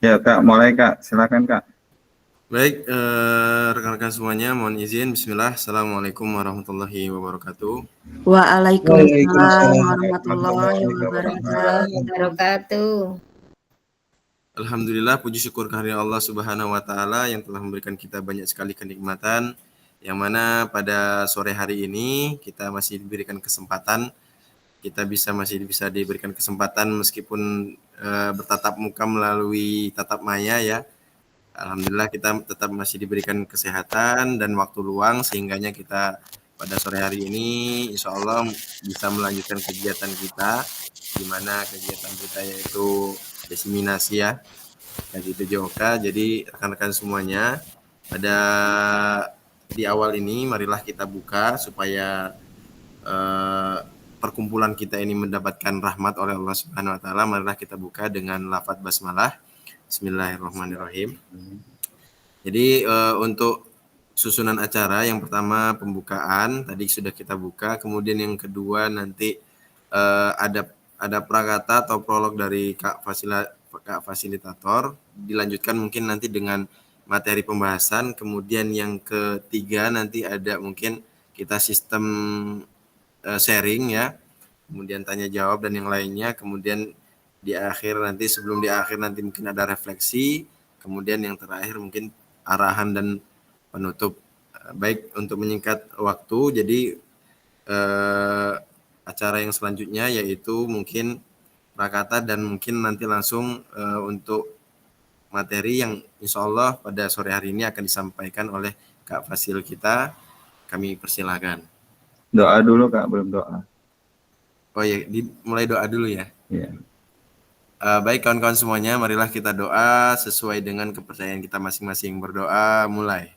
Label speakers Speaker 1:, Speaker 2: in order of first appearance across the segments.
Speaker 1: Ya Kak, mulai Kak, silakan Kak.
Speaker 2: Baik, rekan-rekan semuanya, mohon izin. Bismillah. Assalamualaikum warahmatullahi wabarakatuh.
Speaker 3: Waalaikumsalam
Speaker 1: Waalaikumsalam
Speaker 3: warahmatullahi
Speaker 1: warahmatullahi
Speaker 3: wabarakatuh.
Speaker 1: wabarakatuh.
Speaker 4: Wabarakatuh.
Speaker 2: Alhamdulillah, puji syukur kehadirat Allah Subhanahu wa Ta'ala yang telah memberikan kita banyak sekali kenikmatan, yang mana pada sore hari ini kita masih diberikan kesempatan, masih bisa diberikan kesempatan meskipun bertatap muka melalui tatap maya ya. Alhamdulillah kita tetap masih diberikan kesehatan dan waktu luang sehingganya kita pada sore hari ini insya Allah bisa melanjutkan kegiatan kita, di mana kegiatan kita yaitu diseminasi ya dari PJOK. Jadi rekan-rekan semuanya, pada di awal ini marilah kita buka supaya eh, perkumpulan kita ini mendapatkan rahmat oleh Allah Subhanahu wa taala. Marilah kita buka dengan lafaz basmalah. Bismillahirrahmanirrahim. Jadi untuk susunan acara yang pertama pembukaan tadi sudah kita buka, kemudian yang kedua nanti ada prakata atau prolog dari Kak Fasilitator, dilanjutkan mungkin nanti dengan materi pembahasan, kemudian yang ketiga nanti ada mungkin kita sistem sharing ya, kemudian tanya jawab dan yang lainnya, kemudian di akhir nanti sebelum di akhir nanti mungkin ada refleksi, kemudian yang terakhir mungkin arahan dan penutup. Baik, untuk menyingkat waktu, jadi acara yang selanjutnya yaitu mungkin prakata dan mungkin nanti langsung untuk materi yang insya Allah pada sore hari ini akan disampaikan oleh Kak Fasil kita. Kami persilakan.
Speaker 1: Doa dulu Kak, belum doa.
Speaker 2: Oh ya, mulai doa dulu ya.
Speaker 1: Ya.
Speaker 2: Baik kawan-kawan semuanya, marilah kita doa sesuai dengan kepercayaan kita masing-masing. Berdoa, mulai.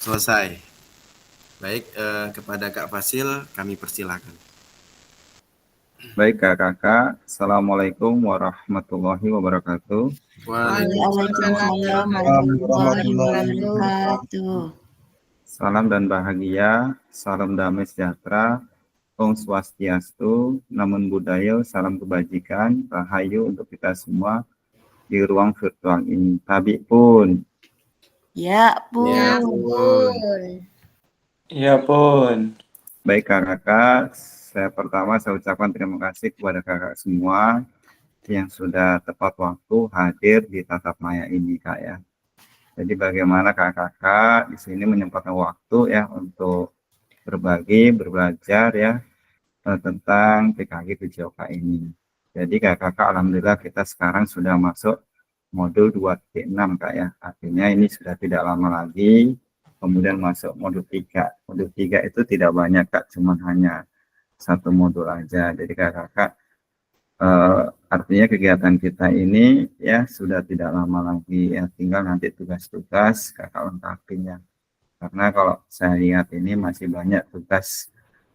Speaker 2: Selesai. Baik, kepada Kak Fasil, kami persilakan.
Speaker 1: Baik Kakak, Assalamualaikum warahmatullahi wabarakatuh.
Speaker 3: Waalaikumsalam warahmatullahi wabarakatuh.
Speaker 1: Salam dan bahagia, salam damai sejahtera, Om Swastiastu, Namun Buddhaya, salam kebajikan, rahayu untuk kita semua di ruang virtual ini. Tabi pun.
Speaker 3: Ya pun.
Speaker 4: Ya pun.
Speaker 5: Ya pun.
Speaker 1: Baik kakak, saya ucapkan terima kasih kepada kakak semua yang sudah tepat waktu hadir di tatap maya ini Kak ya. Jadi bagaimana kakak di sini menyempatkan waktu ya untuk berbagi, belajar ya tentang PKG PJOK ini. Jadi kakak alhamdulillah kita sekarang sudah masuk modul 2.6 Kak ya. Artinya ini sudah tidak lama lagi kemudian masuk modul 3. Modul 3 itu tidak banyak Kak, cuma hanya satu modul aja. Jadi kakak artinya kegiatan kita ini ya sudah tidak lama lagi ya, tinggal nanti tugas-tugas kakak lengkapin ya. Karena kalau saya lihat ini masih banyak tugas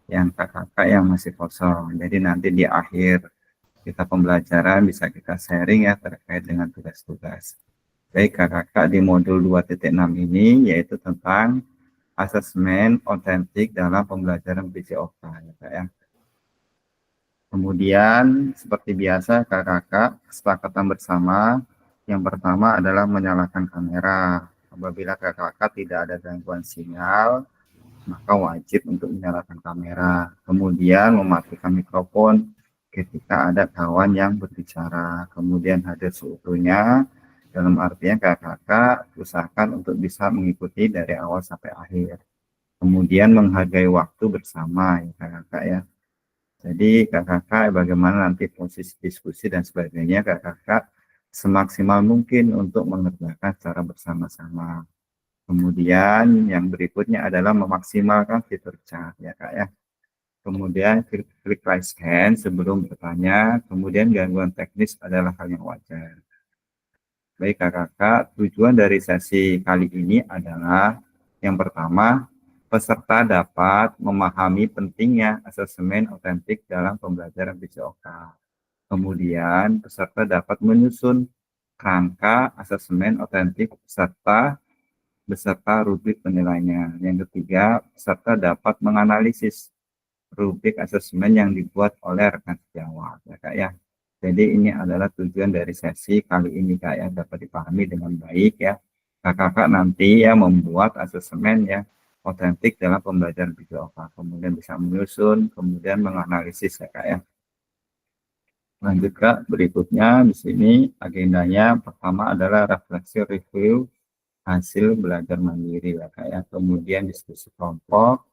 Speaker 1: yang kakak yang masih kosong. Jadi nanti di akhir kita pembelajaran bisa kita sharing ya terkait dengan tugas-tugas. Baik kakak di modul 2.6 ini yaitu tentang asesmen otentik dalam pembelajaran PJOK ya Kak ya. Kemudian seperti biasa kakak kesepakatan bersama yang pertama adalah menyalakan kamera. Apabila kakak tidak ada gangguan sinyal maka wajib untuk menyalakan kamera. Kemudian mematikan mikrofon ketika ada kawan yang berbicara. Kemudian hadir seutuhnya. Dalam artian kakak usahakan untuk bisa mengikuti dari awal sampai akhir. Kemudian menghargai waktu bersama ya kakak ya. Jadi kakak bagaimana nanti posisi diskusi dan sebagainya kakak semaksimal mungkin untuk mengerjakan secara bersama-sama. Kemudian yang berikutnya adalah memaksimalkan fitur chat ya kak ya. Kemudian klik raise hand sebelum bertanya. Kemudian gangguan teknis adalah hal yang wajar. Baik kakak, tujuan dari sesi kali ini adalah yang pertama, peserta dapat memahami pentingnya asesmen otentik dalam pembelajaran PJOK. Kemudian peserta dapat menyusun kerangka asesmen otentik beserta rubrik penilaiannya. Yang ketiga, peserta dapat menganalisis rubrik asesmen yang dibuat oleh rekan sejawat ya Kak ya. Jadi ini adalah tujuan dari sesi kali ini Kak ya, dapat dipahami dengan baik ya. Kakak nanti ya membuat asesmen ya otentik dalam pembelajaran video oka, kemudian bisa menyusun, kemudian menganalisis ya Kak ya. Lanjut Kak, berikutnya di sini agendanya pertama adalah refleksi review hasil belajar mandiri ya Kak ya. Kemudian diskusi kelompok,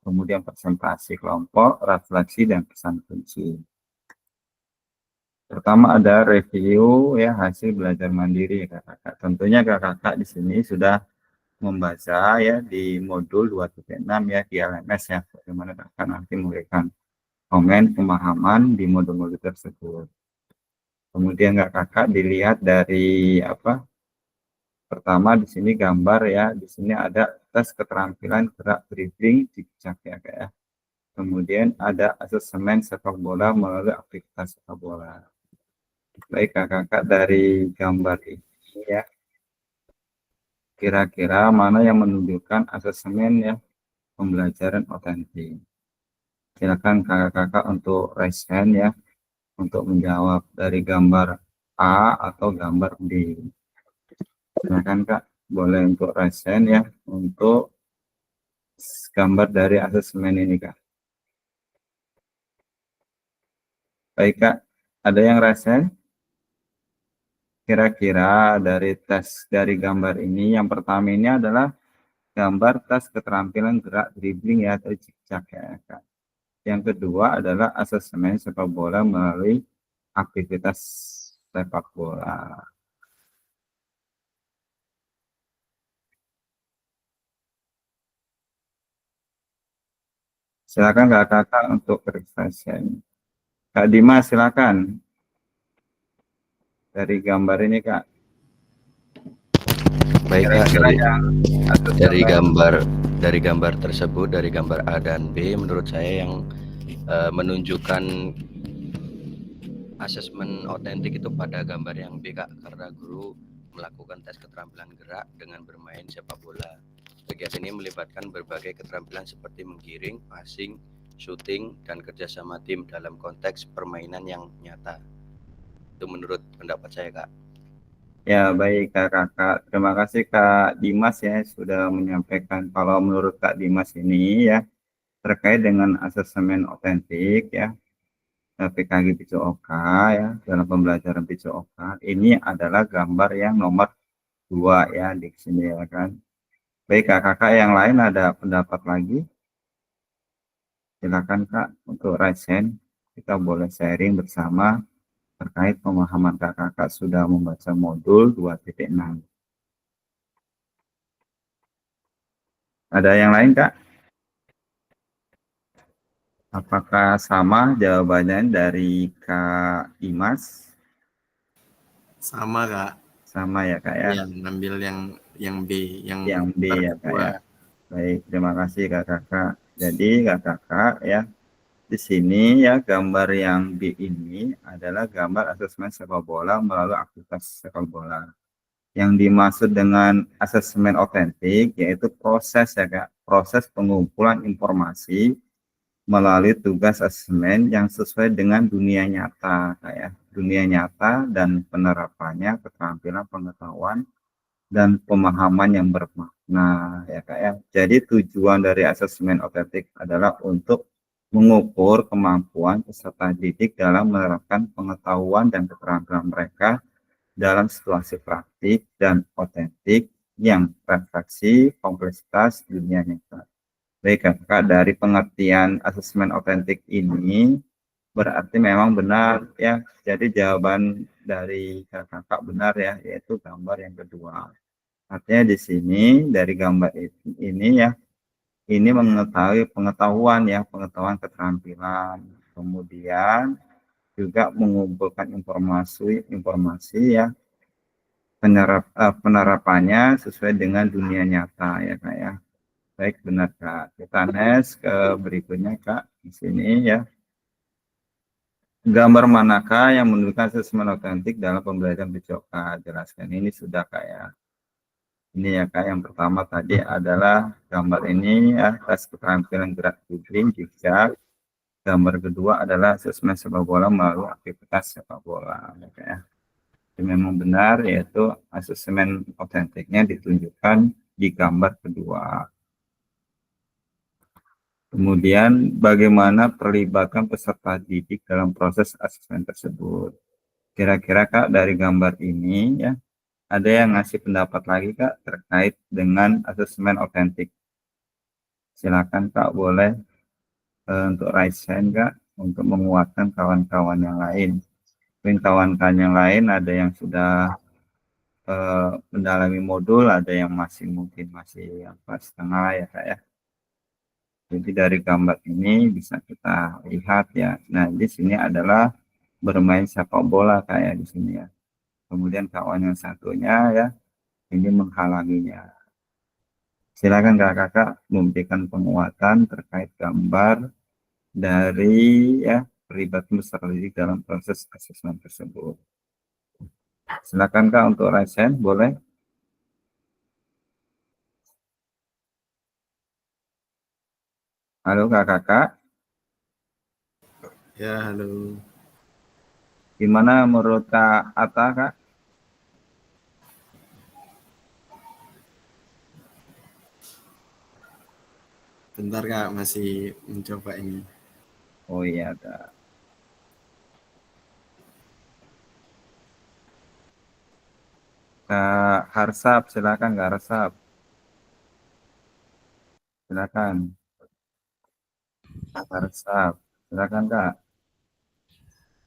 Speaker 1: kemudian presentasi kelompok, refleksi dan pesan kunci. Pertama ada review ya hasil belajar mandiri ya Kakak. Tentunya Kakak di sini sudah membaca ya di modul 2.6 ya di LMS ya, bagaimana Kakak nanti memberikan komen pemahaman di modul-modul tersebut. Kemudian Kakak dilihat dari apa? Pertama di sini gambar ya, di sini ada tes keterampilan gerak dribbling zigzag ya Kak ya. Kemudian ada asesmen sepak bola melalui aktivitas sepak bola. Baik Kakak dari gambar ini ya, kira-kira mana yang menunjukkan asesmen ya pembelajaran otentik. Silakan kakak-kakak untuk raise hand ya, untuk menjawab dari gambar A atau gambar B. Silakan Kak, boleh untuk raise hand ya, untuk gambar dari asesmen ini Kak. Baik Kak, ada yang raise hand? Kira-kira dari tes dari gambar ini, yang pertama ini adalah gambar tes keterampilan gerak dribbling ya atau zigzag ya Kak. Yang kedua adalah asesmen sepak bola melalui aktivitas sepak bola. Silakan kakak untuk reflection. Kak Dimas silakan. Dari gambar ini Kak.
Speaker 6: Baik Kak,
Speaker 1: Kira-kira
Speaker 6: dari gambar tersebut, dari gambar A dan B, menurut saya yang menunjukkan asesmen otentik itu pada gambar yang B Kak, karena guru melakukan tes keterampilan gerak dengan bermain sepak bola. Kegiatan ini melibatkan berbagai keterampilan seperti menggiring, passing, shooting, dan kerjasama tim dalam konteks permainan yang nyata. Itu menurut pendapat saya Kak.
Speaker 1: Ya baik kakak, terima kasih Kak Dimas ya sudah menyampaikan kalau menurut Kak Dimas ini ya terkait dengan asesmen otentik ya PKG PJOK ya dalam pembelajaran PJOK ini adalah gambar yang nomor 2 ya di sini ya kan. Baik kakak yang lain ada pendapat lagi? Silakan Kak untuk raise hand, kita boleh sharing bersama terkait pemahaman kakak sudah membaca modul 2.6. Ada yang lain Kak? Apakah sama jawabannya dari Kak Dimas?
Speaker 2: Sama Kak.
Speaker 1: Sama ya Kak ya?
Speaker 2: Yang ngambil yang B,
Speaker 1: yang B ya Kak ya. Baik, terima kasih kakak. Jadi kakak ya, di sini ya gambar yang B ini adalah gambar asesmen sepak bola melalui aktivitas sepak bola. Yang dimaksud dengan asesmen otentik yaitu proses ya Kak, proses pengumpulan informasi melalui tugas asesmen yang sesuai dengan dunia nyata kayak dunia nyata dan penerapannya keterampilan pengetahuan dan pemahaman yang bermakna ya Kak ya. Jadi tujuan dari asesmen otentik adalah untuk mengukur kemampuan peserta didik dalam menerapkan pengetahuan dan keterampilan mereka dalam situasi praktik dan otentik yang refleksi kompleksitas dunia nyata. Baik Kak, dari pengertian asesmen otentik ini berarti memang benar ya. Jadi jawaban dari kakak benar ya, yaitu gambar yang kedua. Artinya di sini dari gambar ini ya, ini mengetahui pengetahuan ya, pengetahuan keterampilan. Kemudian juga mengumpulkan informasi ya, penerapannya sesuai dengan dunia nyata ya Kak ya. Baik, benar Kak. Kita next ke berikutnya Kak. Di sini ya. Gambar manakah yang menunjukkan asesmen otentik dalam pembelajaran PJOK? Jelaskan ini sudah Kak ya. Ini ya Kak, yang pertama tadi adalah gambar ini ya, tes keterampilan gerak dribbling zigzag. Gambar kedua adalah asesmen sepak bola melalui aktivitas sepak bola. Ya. Jadi memang benar, yaitu asesmen otentiknya ditunjukkan di gambar kedua. Kemudian bagaimana perlibatan peserta didik dalam proses asesmen tersebut. Kira-kira Kak dari gambar ini ya, ada yang ngasih pendapat lagi Kak terkait dengan asesmen otentik. Silakan Kak, boleh untuk raise hand Kak, untuk menguatkan kawan-kawan yang lain. Mungkin kawan-kawan yang lain ada yang sudah mendalami modul, ada yang mungkin masih setengah ya Kak ya. Jadi dari gambar ini bisa kita lihat ya. Nah di sini adalah bermain sepak bola kayak di sini ya. Kemudian kawan yang satunya ya ini menghalanginya. Silakan kakak memberikan penguatan terkait gambar dari ya terlibat peserta didik dalam proses asesmen tersebut. Silakan Kak untuk raise hand, boleh? Halo kakak.
Speaker 2: Ya, halo.
Speaker 1: Gimana menurut Kak Atta Kak?
Speaker 2: Bentar Kak, masih mencoba ini.
Speaker 1: Oh iya Kak. Kak Harsap, silakan Kak Harsap. Silakan. Kak Harsap, silakan Kak.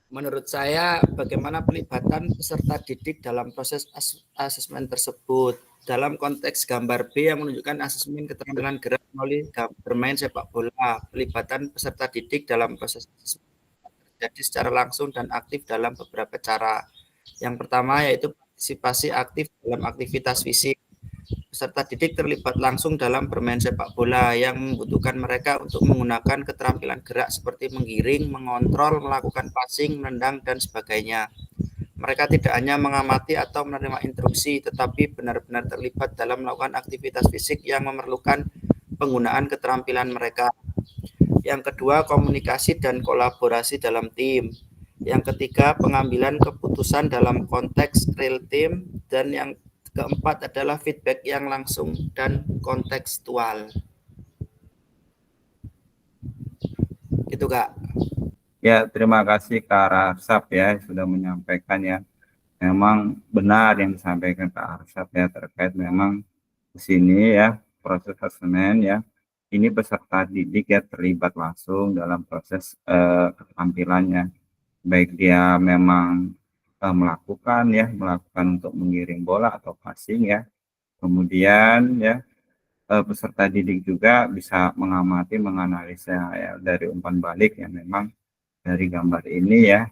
Speaker 7: Menurut saya, bagaimana pelibatan peserta didik dalam proses asesmen tersebut. Dalam konteks gambar B yang menunjukkan asesmen keterampilan gerak melalui bermain sepak bola, pelibatan peserta didik dalam proses asesmen terjadi secara langsung dan aktif dalam beberapa cara. Yang pertama yaitu partisipasi aktif dalam aktivitas fisik. Peserta didik terlibat langsung dalam bermain sepak bola yang membutuhkan mereka untuk menggunakan keterampilan gerak seperti menggiring, mengontrol, melakukan passing, menendang, dan sebagainya. Mereka tidak hanya mengamati atau menerima instruksi, tetapi benar-benar terlibat dalam melakukan aktivitas fisik yang memerlukan penggunaan keterampilan mereka. Yang kedua, komunikasi dan kolaborasi dalam tim. Yang ketiga, pengambilan keputusan dalam konteks real time. Dan yang keempat adalah feedback yang langsung dan kontekstual. Itu Kak.
Speaker 1: Ya, terima kasih Kak Harsap ya sudah menyampaikan ya. Memang benar yang disampaikan Kak Harsap ya terkait memang di sini ya proses asesmen ya. Ini peserta didik ya terlibat langsung dalam proses keterampilannya. Baik dia memang melakukan untuk mengiring bola atau passing ya. Kemudian ya peserta didik juga bisa mengamati, menganalisa ya dari umpan balik yang memang dari gambar ini ya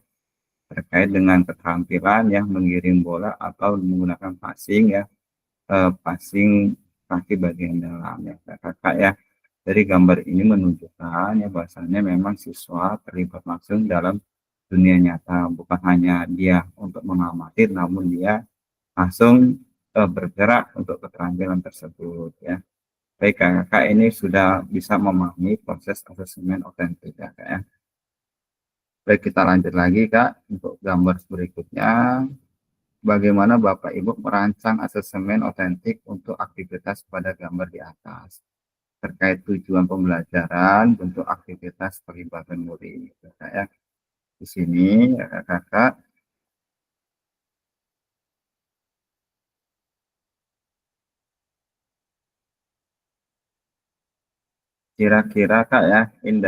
Speaker 1: terkait dengan keterampilan ya mengiring bola atau menggunakan passing ya, passing kaki bagian dalam ya kakak ya. Dari gambar ini menunjukkan ya bahasanya memang siswa terlibat langsung dalam dunia nyata, bukan hanya dia untuk mengamati, namun dia langsung bergerak untuk keterampilan tersebut ya. Baik kakak, ini sudah bisa memahami proses asesmen otentik ya kak ya. Baik, kita lanjut lagi Kak untuk gambar berikutnya. Bagaimana Bapak Ibu merancang asesmen otentik untuk aktivitas pada gambar di atas terkait tujuan pembelajaran, bentuk aktivitas pelibatan murid. Ya. Di sini kakak kira-kira Kak ya ini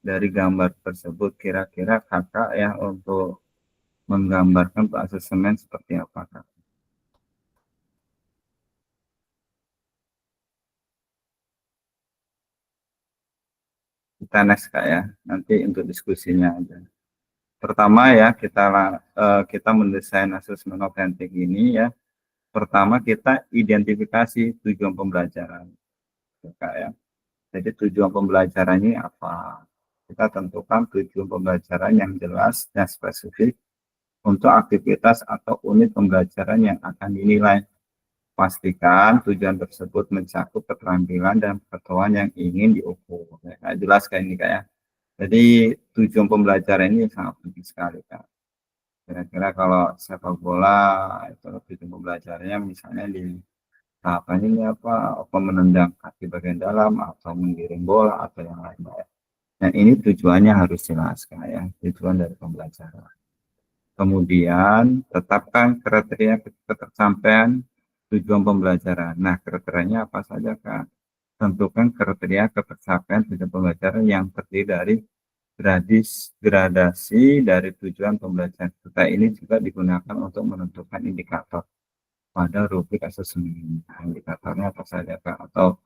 Speaker 1: dari gambar tersebut kira-kira kakak ya untuk menggambarkan asesmen seperti apa Kak? Kita next Kak ya, nanti untuk diskusinya aja. Pertama ya kita mendesain asesmen otentik ini ya. Pertama kita identifikasi tujuan pembelajaran, Kak ya. Jadi tujuan pembelajaran ini apa? Kita tentukan tujuan pembelajaran yang jelas dan spesifik untuk aktivitas atau unit pembelajaran yang akan dinilai. pastikan tujuan tersebut mencakup keterampilan dan pengetahuan yang ingin diukur. Ya, jelas kayak ini kayak. Jadi tujuan pembelajaran ini sangat penting sekali Kak. Kira-kira kalau sepak bola itu tujuan pembelajarannya misalnya di tahapan ini apa menendang kaki bagian dalam atau menggiring bola atau yang lain-lain. Nah ini tujuannya harus jelas ya, tujuan dari pembelajaran. Kemudian tetapkan kriteria ketercapaian tujuan pembelajaran. Nah kriterianya apa saja Kak? Tentukan kriteria ketercapaian tujuan pembelajaran yang terdiri dari gradasi dari tujuan pembelajaran. Serta ini juga digunakan untuk menentukan indikator pada rubrik asesmen. Indikatornya apa saja Kak? Atau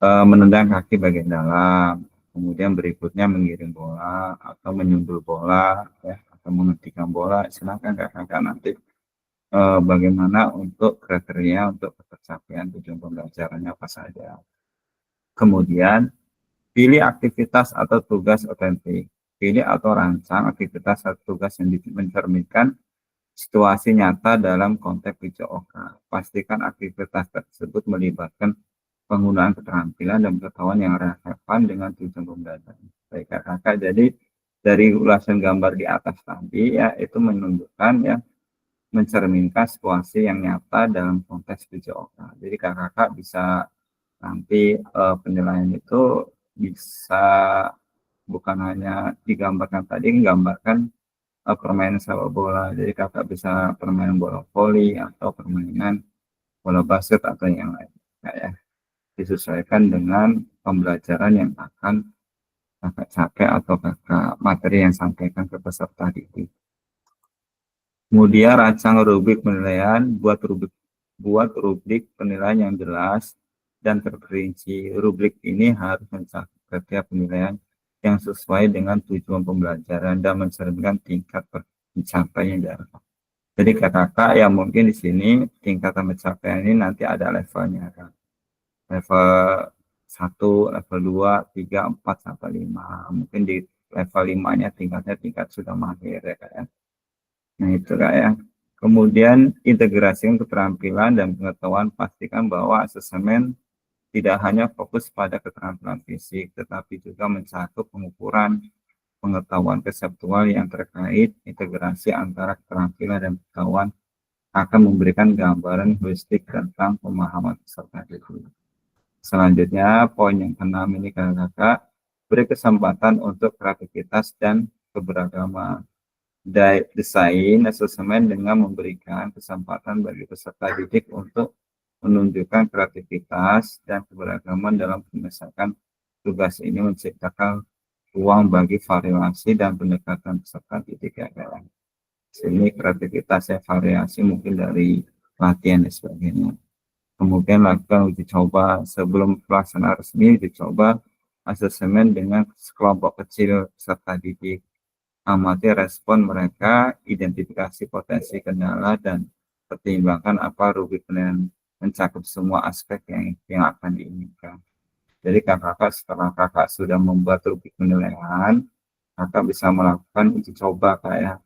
Speaker 1: menendang kaki bagian dalam, kemudian berikutnya menggiring bola atau menyundul bola ya, atau menghentikan bola. Silakan Kakak nanti bagaimana untuk kriteria untuk ketercapaian tujuan pembelajarannya apa saja. Kemudian pilih aktivitas atau tugas otentik. Pilih atau rancang aktivitas atau tugas yang mencerminkan situasi nyata dalam konteks PJOK. Pastikan aktivitas tersebut melibatkan penggunaan keterampilan dan pengetahuan yang relevan dengan tujuan pembelajaran. Baik Kakak, jadi dari ulasan gambar di atas tadi ya itu menunjukkan ya mencerminkan situasi yang nyata dalam konteks PJOK. Jadi Kakak bisa nanti penilaian itu bisa bukan hanya digambarkan tadi, menggambarkan permainan sepak bola. Jadi Kakak bisa permainan bola voli atau permainan bola basket atau yang lain. Ya. Disesuaikan dengan pembelajaran yang akan Kakak capai atau Kakak materi yang sampaikan ke peserta didik. Kemudian rancang rubrik penilaian, buat rubrik penilaian yang jelas dan terperinci. Rubrik ini harus mencakup kriteria penilaian yang sesuai dengan tujuan pembelajaran dan mencerminkan tingkat pencapaian yang diharapkan. Jadi Kakak yang mungkin di sini tingkatan pencapaian ini nanti ada levelnya kan. Level 1, level 2, 3, 4, sampai 5. Mungkin di level 5-nya tingkat sudah mahir ya Kak ya. Nah itu Kak ya. Kemudian integrasi keterampilan dan pengetahuan, pastikan bahwa asesmen tidak hanya fokus pada keterampilan fisik, tetapi juga mencakup pengukuran pengetahuan konseptual yang terkait. Integrasi antara keterampilan dan pengetahuan akan memberikan gambaran holistik tentang pemahaman peserta didik. Selanjutnya, poin yang ke-6 ini Kakak, beri kesempatan untuk kreativitas dan keberagaman. Desain asesmen dengan memberikan kesempatan bagi peserta didik untuk menunjukkan kreativitas dan keberagaman dalam menyelesaikan tugas ini, menciptakan ruang bagi variasi dan pendekatan peserta didik ya Kak. Sini kreativitasnya variasi mungkin dari latihan dan sebagainya. Kemudian lakukan uji coba sebelum pelaksanaan resmi. Uji coba asesmen dengan sekelompok kecil peserta didik. Amati respon mereka, identifikasi potensi kendala dan pertimbangkan apa rubrik penilaian mencakup semua aspek yang akan diinginkan. Jadi Kakak setelah Kakak sudah membuat rubrik penilaian, Kakak bisa melakukan uji coba kayak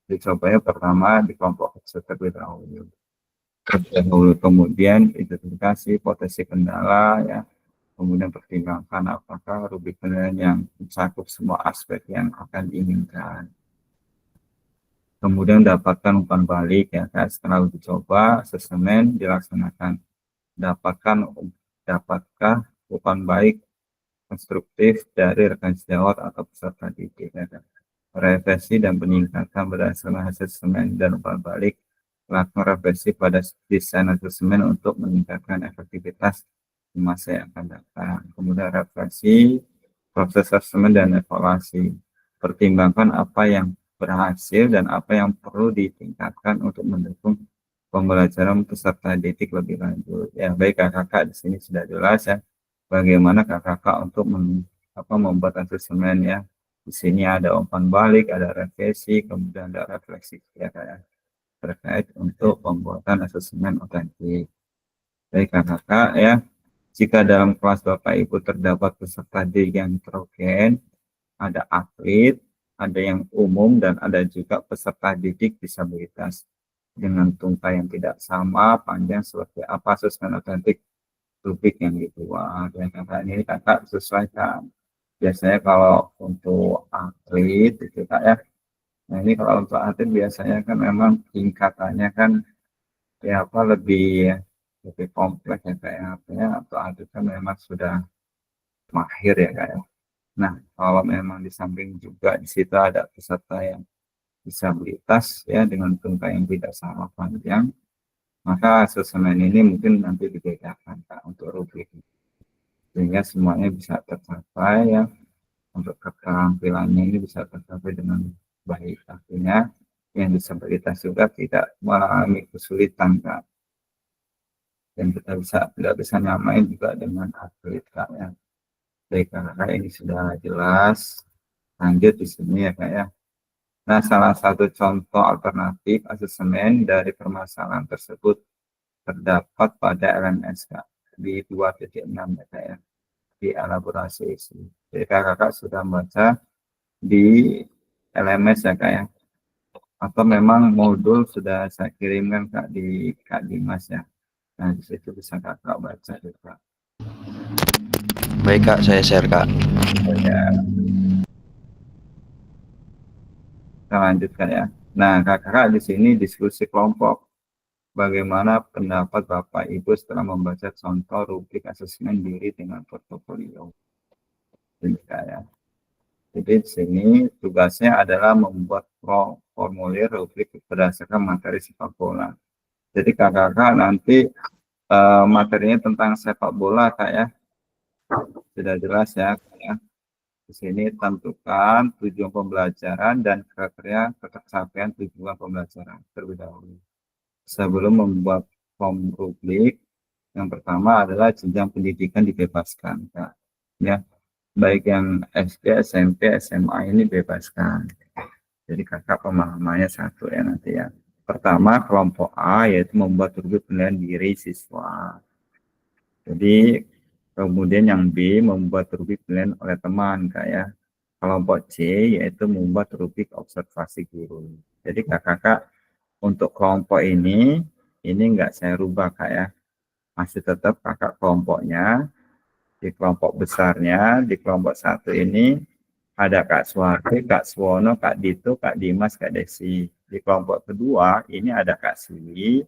Speaker 1: uji cobanya pertama di kelompok kecil terlebih dahulu. Kemudian identifikasi potensi kendala ya, kemudian pertimbangkan apakah rubrik penilaian yang mencakup semua aspek yang akan diinginkan. Kemudian dapatkan umpan balik ya Kak, setelah uji coba asesmen dilaksanakan. Dapatkah umpan balik konstruktif dari rekan sejawat atau peserta didik ya Kak. Revisi dan peningkatan berdasarkan hasil asesmen dan umpan balik. Lakukan revisi pada desain asesmen untuk meningkatkan efektivitas di masa yang akan datang. Kemudian refleksi, proses asesmen dan evaluasi. Pertimbangkan apa yang berhasil dan apa yang perlu ditingkatkan untuk mendukung pembelajaran peserta didik lebih lanjut. Ya baik Kakak di sini sudah jelas ya bagaimana Kakak untuk membuat asesmen ya. Di sini ada umpan balik, ada revisi, kemudian ada refleksi ya Kak. Terkait untuk pembuatan asesmen otentik. Baik Kakak ya, jika dalam kelas Bapak Ibu terdapat peserta didik yang heterogen, ada atlet, ada yang umum dan ada juga peserta didik disabilitas. dengan tungkai yang tidak sama panjang seperti apa asesmen otentik rubik yang gitu. Wah, dan kakak ini kakak sesuaikan. Biasanya kalau untuk atlet itu kak ya. Nah ini kalau untuk atlet biasanya kan memang tingkatannya kan ya apa lebih kompleks ya kayak apa ya, atau atlet kan memang sudah mahir ya kayak. Nah kalau memang di samping juga di situ ada peserta yang disabilitas ya dengan tungkai yang tidak sama panjang, maka asesmen ini mungkin nanti dibedakan kak untuk rubrik sehingga semuanya bisa tercapai ya, untuk keterampilannya ini bisa tercapai dengan baik. Artinya yang disabilitas juga tidak mengalami kesulitan kak, dan kita tidak bisa nyamain juga dengan atlet kak ya. Baik kakak, ini sudah jelas. Lanjut di sini ya kak ya. Nah, salah satu contoh alternatif asesmen dari permasalahan tersebut terdapat pada LMS kak di 2.6 ya kak ya, di elaborasi isi. Jadi kakak sudah membaca di LMS ya kak ya, atau memang modul sudah saya kirimkan kak di Kak Dimas ya. Nah di situ bisa kakak baca juga.
Speaker 6: Baik Kak, saya share Kak.
Speaker 1: Ya. Kita lanjutkan ya. Nah kakak di sini diskusi kelompok. Bagaimana pendapat Bapak Ibu setelah membaca contoh rubrik asesmen diri dengan portofolio? Ini ya. Jadi di sini tugasnya adalah membuat formulir rubrik berdasarkan materi sepak bola. Jadi kakak nanti materinya tentang sepak bola kak ya. Sudah jelas ya kak ya. Di sini tentukan tujuan pembelajaran dan kriteria tercapaian tujuan pembelajaran terlebih dahulu. Sebelum membuat form rubrik, yang pertama adalah jenjang pendidikan dibebaskan kak. Ya, baik yang SD, SMP, SMA ini bebaskan. Jadi kakak pemahamannya satu ya nanti ya. Pertama kelompok A yaitu membuat rubrik penilaian diri siswa. Jadi kemudian yang B membuat rubrik penilaian oleh teman kak ya. Kelompok C yaitu membuat rubrik observasi guru. Jadi kakak untuk kelompok ini enggak saya rubah kak ya. Masih tetap kakak kelompoknya. Di kelompok besarnya, di kelompok satu ini ada Kak Suharti, Kak Suwono, Kak Dito, Kak Dimas, Kak Desi. Di kelompok kedua ini ada Kak Siwi,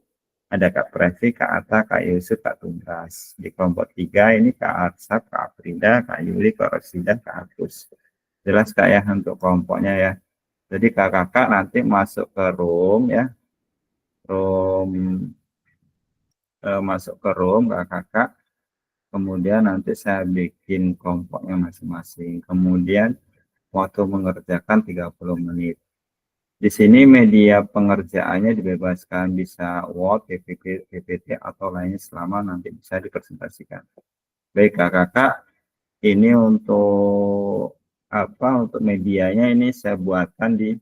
Speaker 1: ada Kak Previ, Kak Atta, Kak Yusuf, Kak Tunggas. Di kelompok tiga ini Kak Arsap, Kak Aprida, Kak Yuli, Kak Rosida, Kak Agus. Jelas Kak ya untuk kelompoknya ya. Jadi kakak nanti masuk ke room ya, masuk ke room kakak. Kemudian nanti saya bikin kelompoknya masing-masing. Kemudian waktu mengerjakan 30 menit. Di sini media pengerjaannya dibebaskan, bisa Word, PPT, atau lainnya selama nanti bisa dipresentasikan. Baik kakak, ini untuk untuk medianya ini saya buatkan di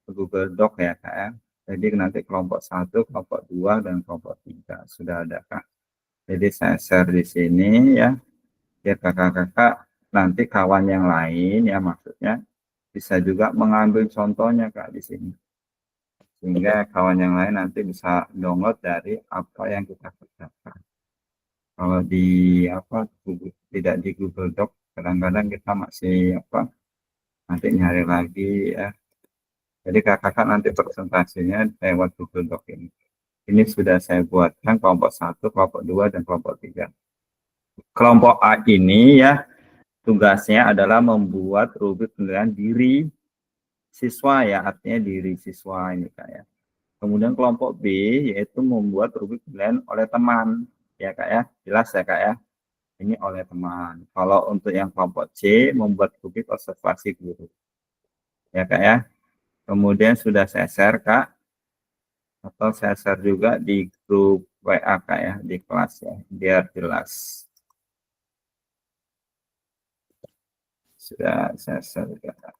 Speaker 1: Google Doc ya kak ya. Jadi nanti kelompok 1, kelompok 2, dan kelompok 3 sudah ada kak. Jadi saya share di sini ya, biar kakak-kakak nanti kawan yang lain ya maksudnya bisa juga mengambil contohnya kak di sini, sehingga kawan yang lain nanti bisa download dari apa yang kita kerjakan. Kalau di tidak di Google Doc, kadang-kadang kita masih nanti nyari lagi ya. Jadi kakak-kakak nanti presentasinya lewat Google Doc ini. Ini sudah saya buatkan kelompok 1, kelompok 2, dan kelompok 3. Kelompok A ini ya, tugasnya adalah membuat rubrik penilaian diri siswa ya, artinya diri siswa ini Kak ya. Kemudian kelompok B yaitu membuat rubrik penilaian oleh teman ya Kak ya. Jelas ya Kak ya. Ini oleh teman. Kalau untuk yang kelompok C membuat rubrik observasi guru. Ya Kak ya. Kemudian sudah saya share Kak, atau saya share juga di grup WA Kak ya, di kelas ya, biar jelas. Sudah saya share juga Kak.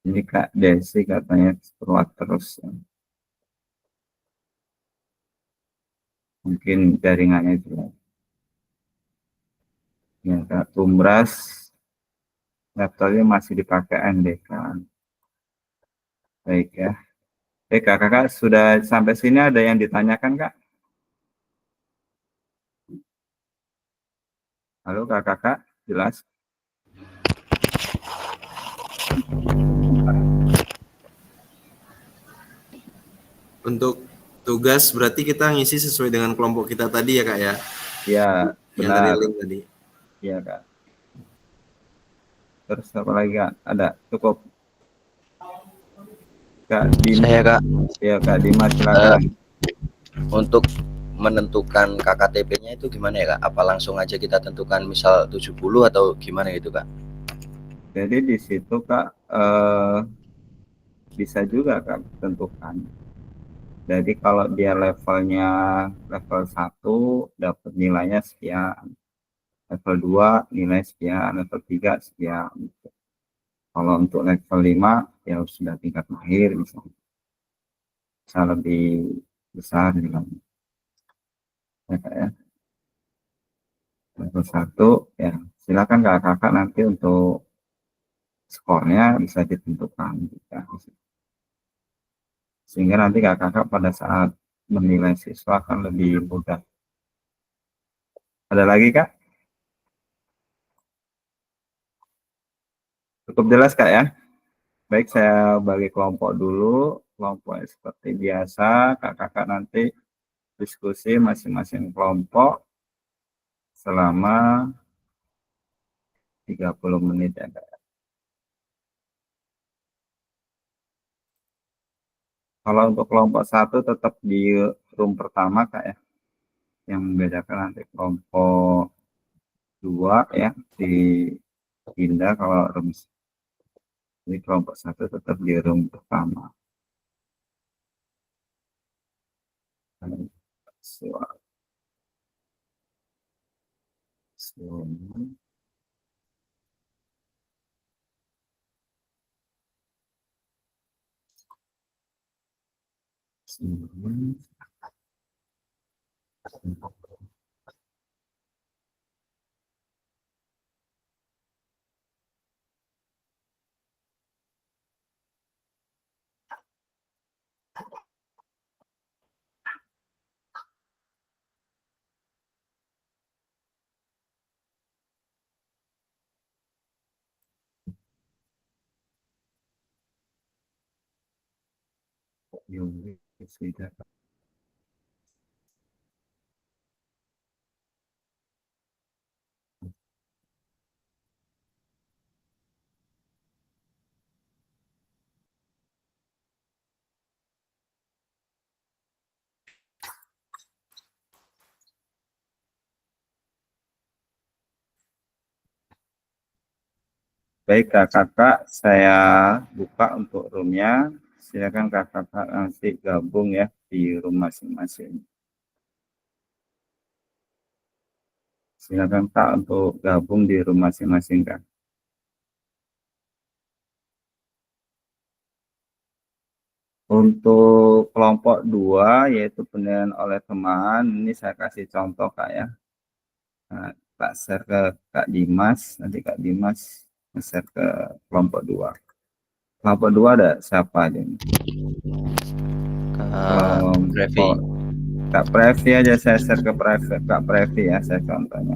Speaker 1: Ini Kak Desi katanya keluar terus. Mungkin jaringannya itu. Ya Kak Tumras Laptopnya masih dipakai NDK. Baik ya. Baik kakak, sudah sampai sini ada yang ditanyakan kak? Halo kakak, jelas?
Speaker 2: Untuk tugas berarti kita ngisi sesuai dengan kelompok kita tadi ya kak ya,
Speaker 1: Ya,
Speaker 2: yang dari
Speaker 1: benar.
Speaker 2: link tadi.
Speaker 1: Iya kak. Terus apa lagi kak? Ada? Cukup? Kak Dimas.
Speaker 6: Saya Kak,
Speaker 1: Ya kak Dimas silakan.
Speaker 6: untuk menentukan KKTP-nya itu gimana ya Kak? Apa langsung aja kita tentukan misal 70 atau gimana gitu Kak?
Speaker 1: Jadi di situ kak bisa juga kak tentukan. Jadi kalau dia levelnya level 1 dapat nilainya sekian, level 2 nilai sekian, level 3 sekian. Kalau untuk level 5 ya sudah tingkat mahir misalnya. Bisa lebih besar nilainya. Ya, Kak, ya. Level 1 ya silakan kakak nanti untuk skornya bisa ditentukan. Sehingga nanti kakak pada saat menilai siswa akan lebih mudah. Ada lagi kak? Cukup jelas kak ya? Baik, saya bagi kelompok dulu. Kelompok seperti biasa, kakak nanti diskusi masing-masing kelompok selama 30 menit ya kak. Kalau untuk kelompok 1 tetap di room pertama kak ya. Yang membedakan nanti kelompok 2 ya dipindah kalau room. Jadi kelompok 1 tetap di room pertama. Baik kakak, saya buka untuk roomnya. Silakan kakak nanti gabung ya di room masing-masing. Silakan kak untuk gabung di room masing-masing kak. Untuk kelompok 2 yaitu penilaian oleh teman, ini saya kasih contoh kak ya. Nah, Kak share ke Kak Dimas, nanti Kak Dimas share ke kelompok 2. Kelompok 2 ada siapa aja?
Speaker 6: Previ.
Speaker 1: Kak Previ aja saya share ke Kak Previ ya, saya contohnya.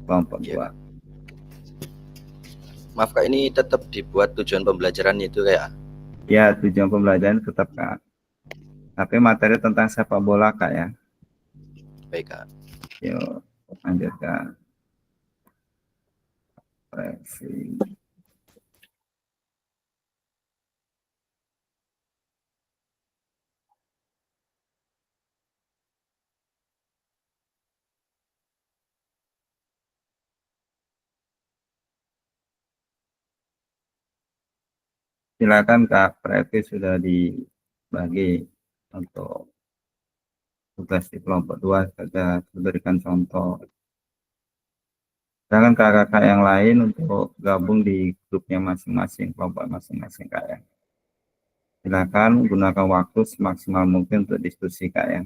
Speaker 1: Kelompok 2.
Speaker 6: Maaf Kak, ini tetap dibuat tujuan pembelajaran itu kayak?
Speaker 1: Ya, tujuan pembelajaran tetap Kak. Tapi materi tentang sepak bola Kak ya.
Speaker 6: Baik Kak.
Speaker 1: Yuk, lanjutkan. Previ. Silakan Kak Previ sudah dibagi untuk tugas di kelompok 2 sudah diberikan contoh. Silakan kakak yang lain untuk gabung di grupnya masing-masing, kelompok masing-masing Kak ya. Silakan gunakan waktu semaksimal mungkin untuk diskusi Kak ya.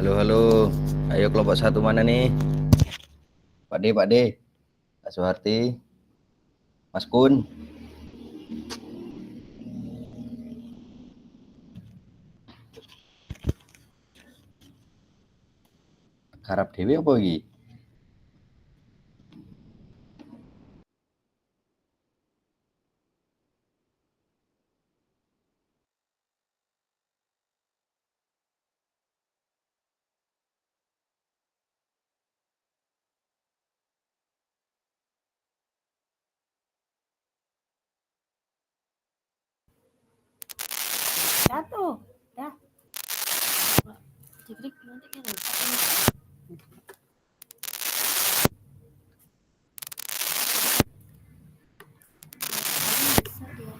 Speaker 6: Halo. Ayo kelompok 1 mana nih? Pak D, Kak Soeharti, Mas Kun. Harap dewe apa iki?
Speaker 3: Satu. Dah. Diklik nanti kan lupa. Bisa dia.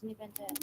Speaker 3: Sini pencet.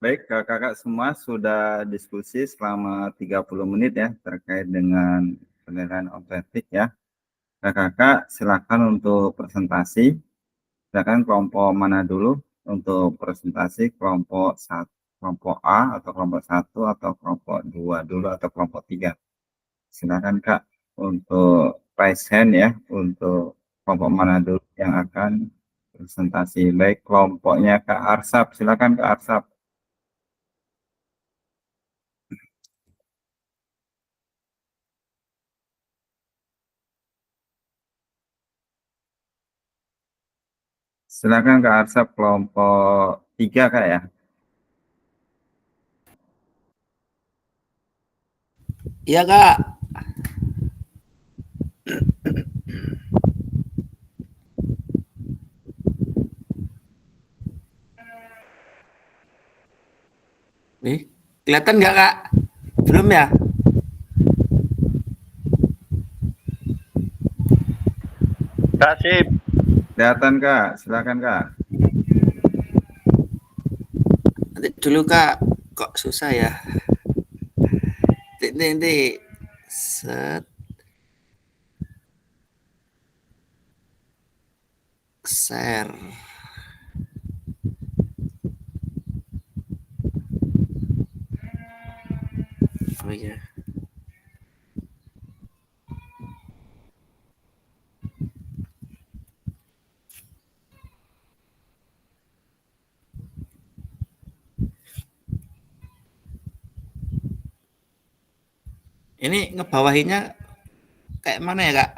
Speaker 1: Baik, kakak-kakak semua sudah diskusi selama 30 menit ya terkait dengan penilaian otentik ya. Kakak-kakak silakan untuk presentasi. Silakan kelompok mana dulu untuk presentasi, kelompok satu, kelompok A atau kelompok satu atau kelompok dua dulu atau kelompok tiga. Silakan Kak untuk raise hand ya untuk kelompok mana dulu yang akan presentasi. Baik, kelompoknya Kak Arsap. Silakan Kak Arsap. Silakan Kak Arsap kelompok 3 Kak ya.
Speaker 7: Iya Kak. Nih, kelihatan nggak Kak? Belum ya?
Speaker 8: Kasih.
Speaker 1: Kelihatan Kak, silakan Kak.
Speaker 7: Nanti dulu Kak. Kok susah ya? Nanti. Set. Share. Oh iya. Ini ngebawahinya kayak mana ya Kak?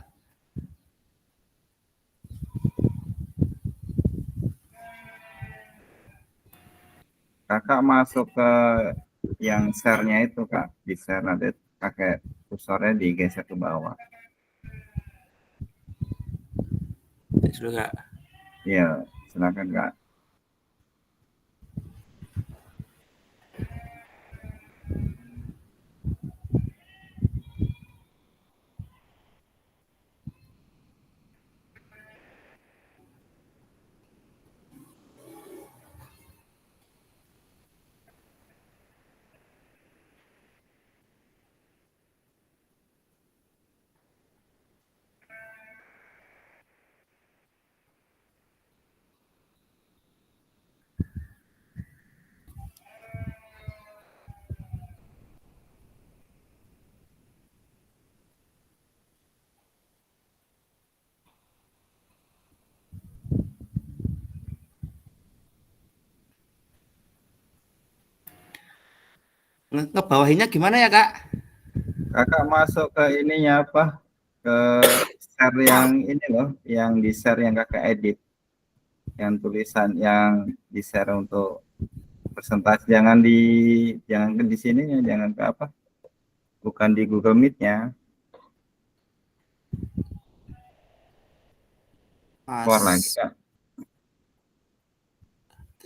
Speaker 1: Kakak masuk ke yang share-nya itu Kak. Di share nanti pakai kursornya digeser ke bawah.
Speaker 7: Dulu Kak.
Speaker 1: Iya, silakan Kak.
Speaker 7: Ngebawahinya gimana ya Kak?
Speaker 1: Kakak masuk ke ininya apa? Ke share yang ini loh, yang di share yang kakak edit. Yang tulisan yang di share untuk presentasi. Jangan di sininya, jangan ke apa? Bukan di Google Meet-nya. Keluar lagi Kak.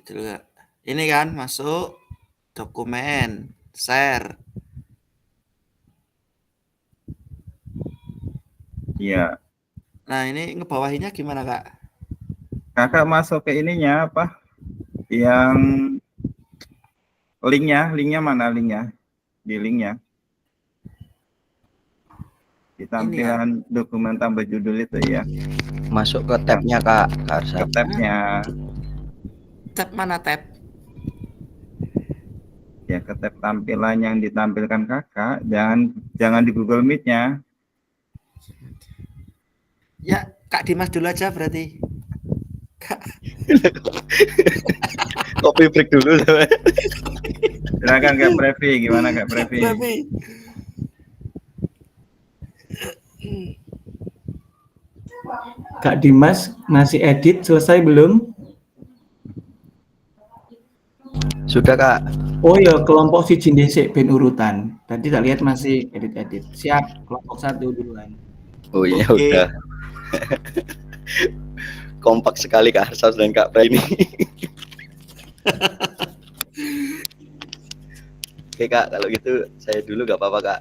Speaker 7: Dulu Kak. Ini kan masuk dokumen, share.
Speaker 1: Iya.
Speaker 7: Nah, ini ngebawahinya gimana Kak?
Speaker 1: Kakak masuk ke ininya apa? Yang linknya mana linknya? Di linknya. Di
Speaker 7: Ini ya.
Speaker 1: tampilan dokumen tambah judul itu ya.
Speaker 6: Masuk ke tabnya Kak
Speaker 1: Ke
Speaker 6: Arsap.
Speaker 1: tab-nya.
Speaker 7: Tab mana tab?
Speaker 1: Ya ke tab tampilan yang ditampilkan kakak. Jangan di Google Meet-nya.
Speaker 7: Ya, Kak Dimas dulu aja berarti.
Speaker 6: Kopi break dulu.
Speaker 1: Silakan Kak Previ, gimana Kak Previ?
Speaker 5: Kak Dimas masih edit selesai belum?
Speaker 6: Sudah Kak.
Speaker 5: Oh ya, kelompok si Jindesik ben urutan. Tadi tak lihat masih edit-edit. Siap, kelompok 1 duluan.
Speaker 6: Oh iya
Speaker 7: Oke.
Speaker 6: udah. Kompak sekali Kak Arsap dan Kak Pra ini. Oke Kak, kalau gitu saya dulu gak apa-apa Kak.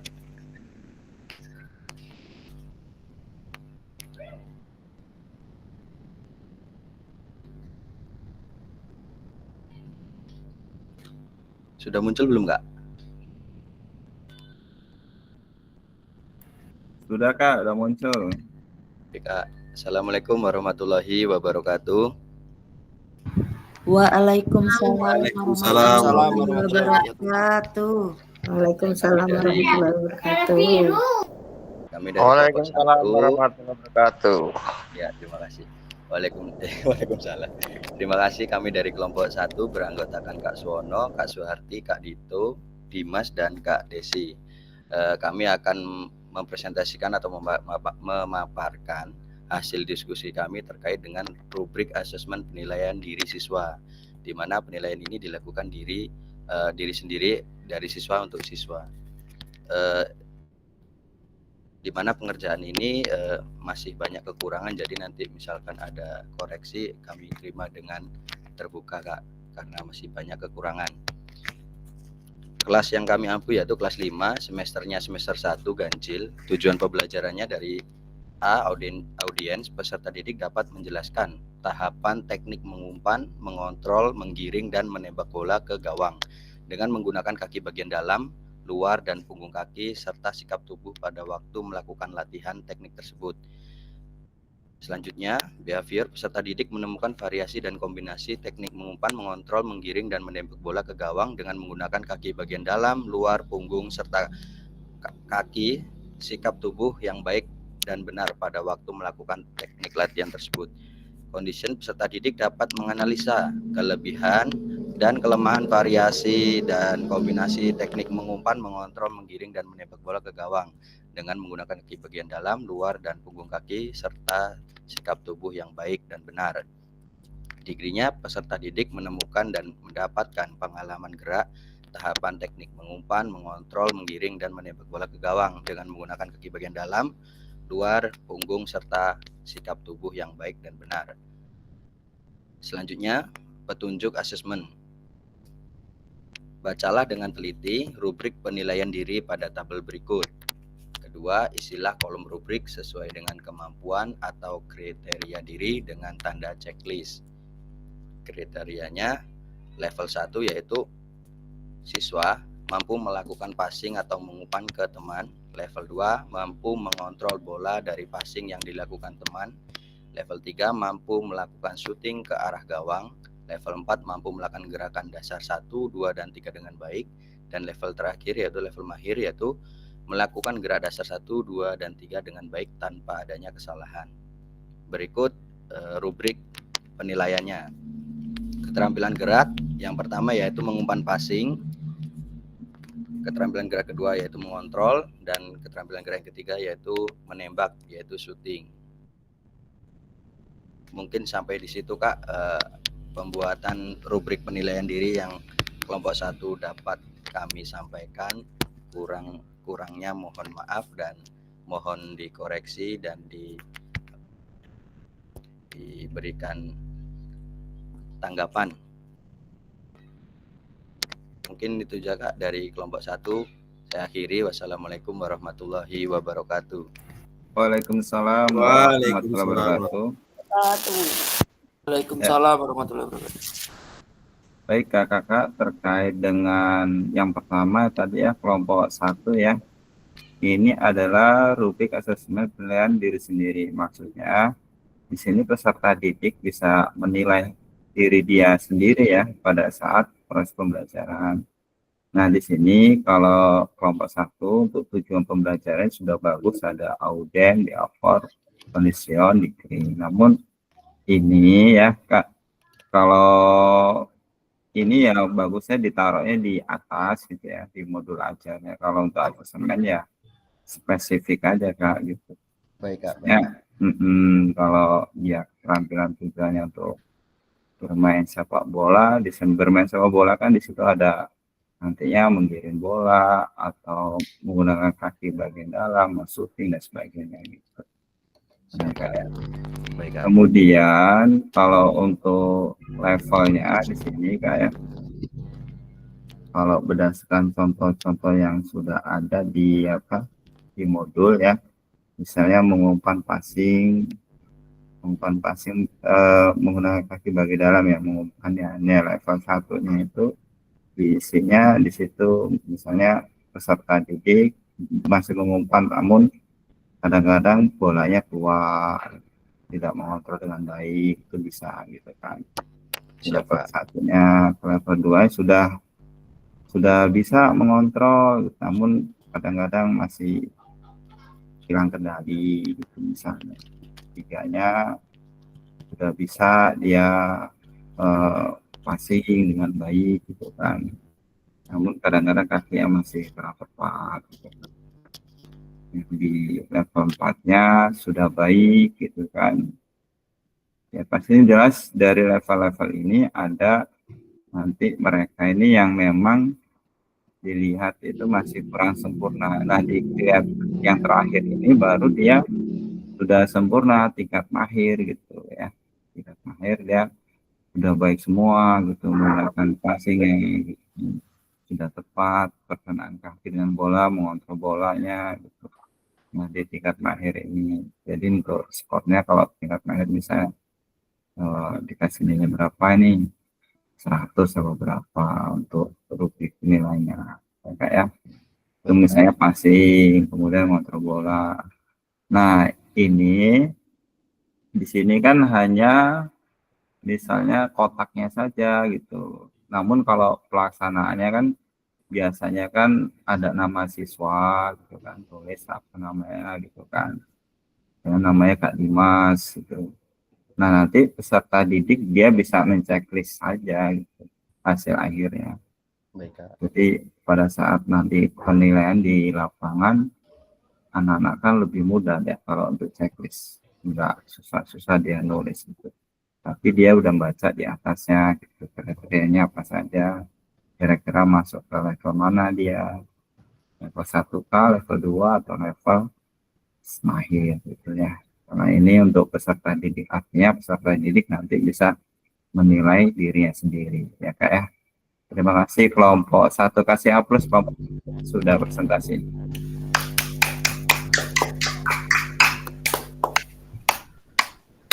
Speaker 6: Sudah muncul belum Kak?
Speaker 1: Sudah Kak, udah muncul.
Speaker 6: Oke, Kak. Assalamualaikum warahmatullahi wabarakatuh.
Speaker 3: Waalaikumsalam
Speaker 2: Waalaikumsalam
Speaker 3: warahmatullahi wabarakatuh.
Speaker 4: Waalaikumsalam warahmatullahi wabarakatuh.
Speaker 6: Kami dari kelompok
Speaker 8: Waalaikumsalam
Speaker 6: 1.
Speaker 8: warahmatullahi wabarakatuh.
Speaker 6: Ya, terima kasih. Waalaikumsalam. Terima kasih, kami dari kelompok 1 beranggotakan Kak Suwono, Kak Suharti, Kak Dito, Dimas, dan Kak Desi. Kami akan mempresentasikan atau memaparkan hasil diskusi kami terkait dengan rubrik asesmen penilaian diri siswa, di mana penilaian ini dilakukan diri sendiri dari siswa untuk siswa. Di mana pengerjaan ini masih banyak kekurangan, jadi nanti misalkan ada koreksi kami terima dengan terbuka Kak, karena masih banyak kekurangan. Kelas yang kami ampu yaitu kelas 5, semesternya semester 1 ganjil. Tujuan pembelajarannya dari A, audiens peserta didik dapat menjelaskan tahapan teknik mengumpan, mengontrol, menggiring, dan menembak bola ke gawang dengan menggunakan kaki bagian dalam, luar, dan punggung kaki, serta sikap tubuh pada waktu melakukan latihan teknik tersebut. Selanjutnya, behavior peserta didik menemukan variasi dan kombinasi teknik mengumpan, mengontrol, menggiring, dan menembak bola ke gawang dengan menggunakan kaki bagian dalam, luar, punggung, serta kaki, sikap tubuh yang baik dan benar pada waktu melakukan teknik latihan tersebut. Condition peserta didik dapat menganalisa kelebihan dan kelemahan variasi dan kombinasi teknik mengumpan, mengontrol, menggiring, dan menembak bola ke gawang dengan menggunakan kaki bagian dalam, luar, dan punggung kaki, serta sikap tubuh yang baik dan benar. Digrinya, peserta didik menemukan dan mendapatkan pengalaman gerak, tahapan teknik mengumpan, mengontrol, menggiring, dan menembak bola ke gawang dengan menggunakan kaki bagian dalam, luar, punggung, serta sikap tubuh yang baik dan benar. Selanjutnya, petunjuk asesmen. Bacalah dengan teliti rubrik penilaian diri pada tabel berikut. Kedua, isilah kolom rubrik sesuai dengan kemampuan atau kriteria diri dengan tanda checklist. Kriterianya level 1 yaitu siswa mampu melakukan passing atau mengumpan ke teman. Level 2 mampu mengontrol bola dari passing yang dilakukan teman. Level 3 mampu melakukan shooting ke arah gawang. Level 4 mampu melakukan gerakan dasar 1, 2, dan 3 dengan baik. Dan level terakhir yaitu level mahir yaitu melakukan gerak dasar 1, 2, dan 3 dengan baik tanpa adanya kesalahan. Berikut rubrik penilaiannya. Keterampilan gerak yang pertama yaitu mengumpan passing. Keterampilan gerak kedua yaitu mengontrol, dan keterampilan gerak yang ketiga yaitu menembak, yaitu shooting. Mungkin sampai di situ Kak pembuatan rubrik penilaian diri yang kelompok 1 dapat kami sampaikan. Kurangnya mohon maaf dan mohon dikoreksi dan diberikan tanggapan. Mungkin itu saja Kak dari kelompok 1. Saya akhiri. Wassalamualaikum warahmatullahi wabarakatuh.
Speaker 1: Waalaikumsalam warahmatullahi wabarakatuh.
Speaker 7: Waalaikumsalam warahmatullahi wabarakatuh.
Speaker 1: Baik kakak-kakak, terkait dengan yang pertama tadi ya, kelompok 1 ya. Ini adalah rubrik asesmen penilaian diri sendiri. Maksudnya di sini peserta didik bisa menilai diri dia sendiri ya pada saat proses pembelajaran. Nah, di sini kalau kelompok 1 untuk tujuan pembelajaran sudah bagus, ada auden, diafor, condition, degree. Namun ini ya Kak, kalau ini ya bagusnya ditaruhnya di atas gitu ya, di modul ajarnya. Kalau untuk asesmen ya spesifik aja Kak gitu.
Speaker 6: Baik Kak.
Speaker 1: Ya, kalau ya keterampilan tujuannya untuk bermain sepak bola, di bermain sepak bola kan di situ ada nantinya menggiring bola atau menggunakan kaki bagian dalam, shooting dan sebagainya gitu. Nah,
Speaker 6: Baik,
Speaker 1: kemudian kalau untuk levelnya di sini kayak kalau berdasarkan contoh-contoh yang sudah ada di modul ya, misalnya mengumpan passing menggunakan kaki bagian dalam ya, mengumpannya. Ini level 1-nya itu Isinya di situ misalnya peserta didik masih mengumpan, namun kadang-kadang bolanya keluar, tidak mengontrol dengan baik, itu bisa gitu kan. Level satunya, level 2 sudah bisa mengontrol, namun kadang-kadang masih hilang kendali gitu misalnya. Tiganya sudah bisa dia passing dengan baik gitu kan, namun kadang-kadang kakinya masih kurang tepat gitu. Di level 4-nya sudah baik gitu kan. Ya pasti jelas dari level-level ini ada nanti mereka ini yang memang dilihat itu masih kurang sempurna. Nah di yang terakhir ini baru dia sudah sempurna, tingkat mahir gitu ya. Tingkat mahir dia sudah baik semua gitu, menggunakan passing yang sudah tepat, perkenaan kaki dengan bola, mengontrol bolanya gitu. Nah di tingkat mahir ini, jadi untuk skornya kalau tingkat mahir misalnya dikasih nilai berapa ini, 100 atau berapa untuk rubrik nilainya kayak itu misalnya passing, kemudian mengontrol bola. Nah ini di sini kan hanya misalnya kotaknya saja gitu, namun kalau pelaksanaannya kan biasanya kan ada nama siswa gitu kan, tulis apa namanya gitu kan, namanya Kak Dimas gitu. Nah nanti peserta didik dia bisa menceklis saja gitu hasil akhirnya. Jadi pada saat nanti penilaian di lapangan, anak-anak kan lebih mudah ya kalau untuk checklist, nggak susah-susah dia nulis gitu. Tapi dia udah baca di atasnya gitu, kriterianya apa saja, kira-kira masuk ke level mana dia, level 1 kah, level 2 atau level mahir gitu ya. Karena ini untuk peserta didik, artinya peserta didik nanti bisa menilai dirinya sendiri ya Kak ya. Terima kasih kelompok 1 kasih A+, kelompok sudah presentasi.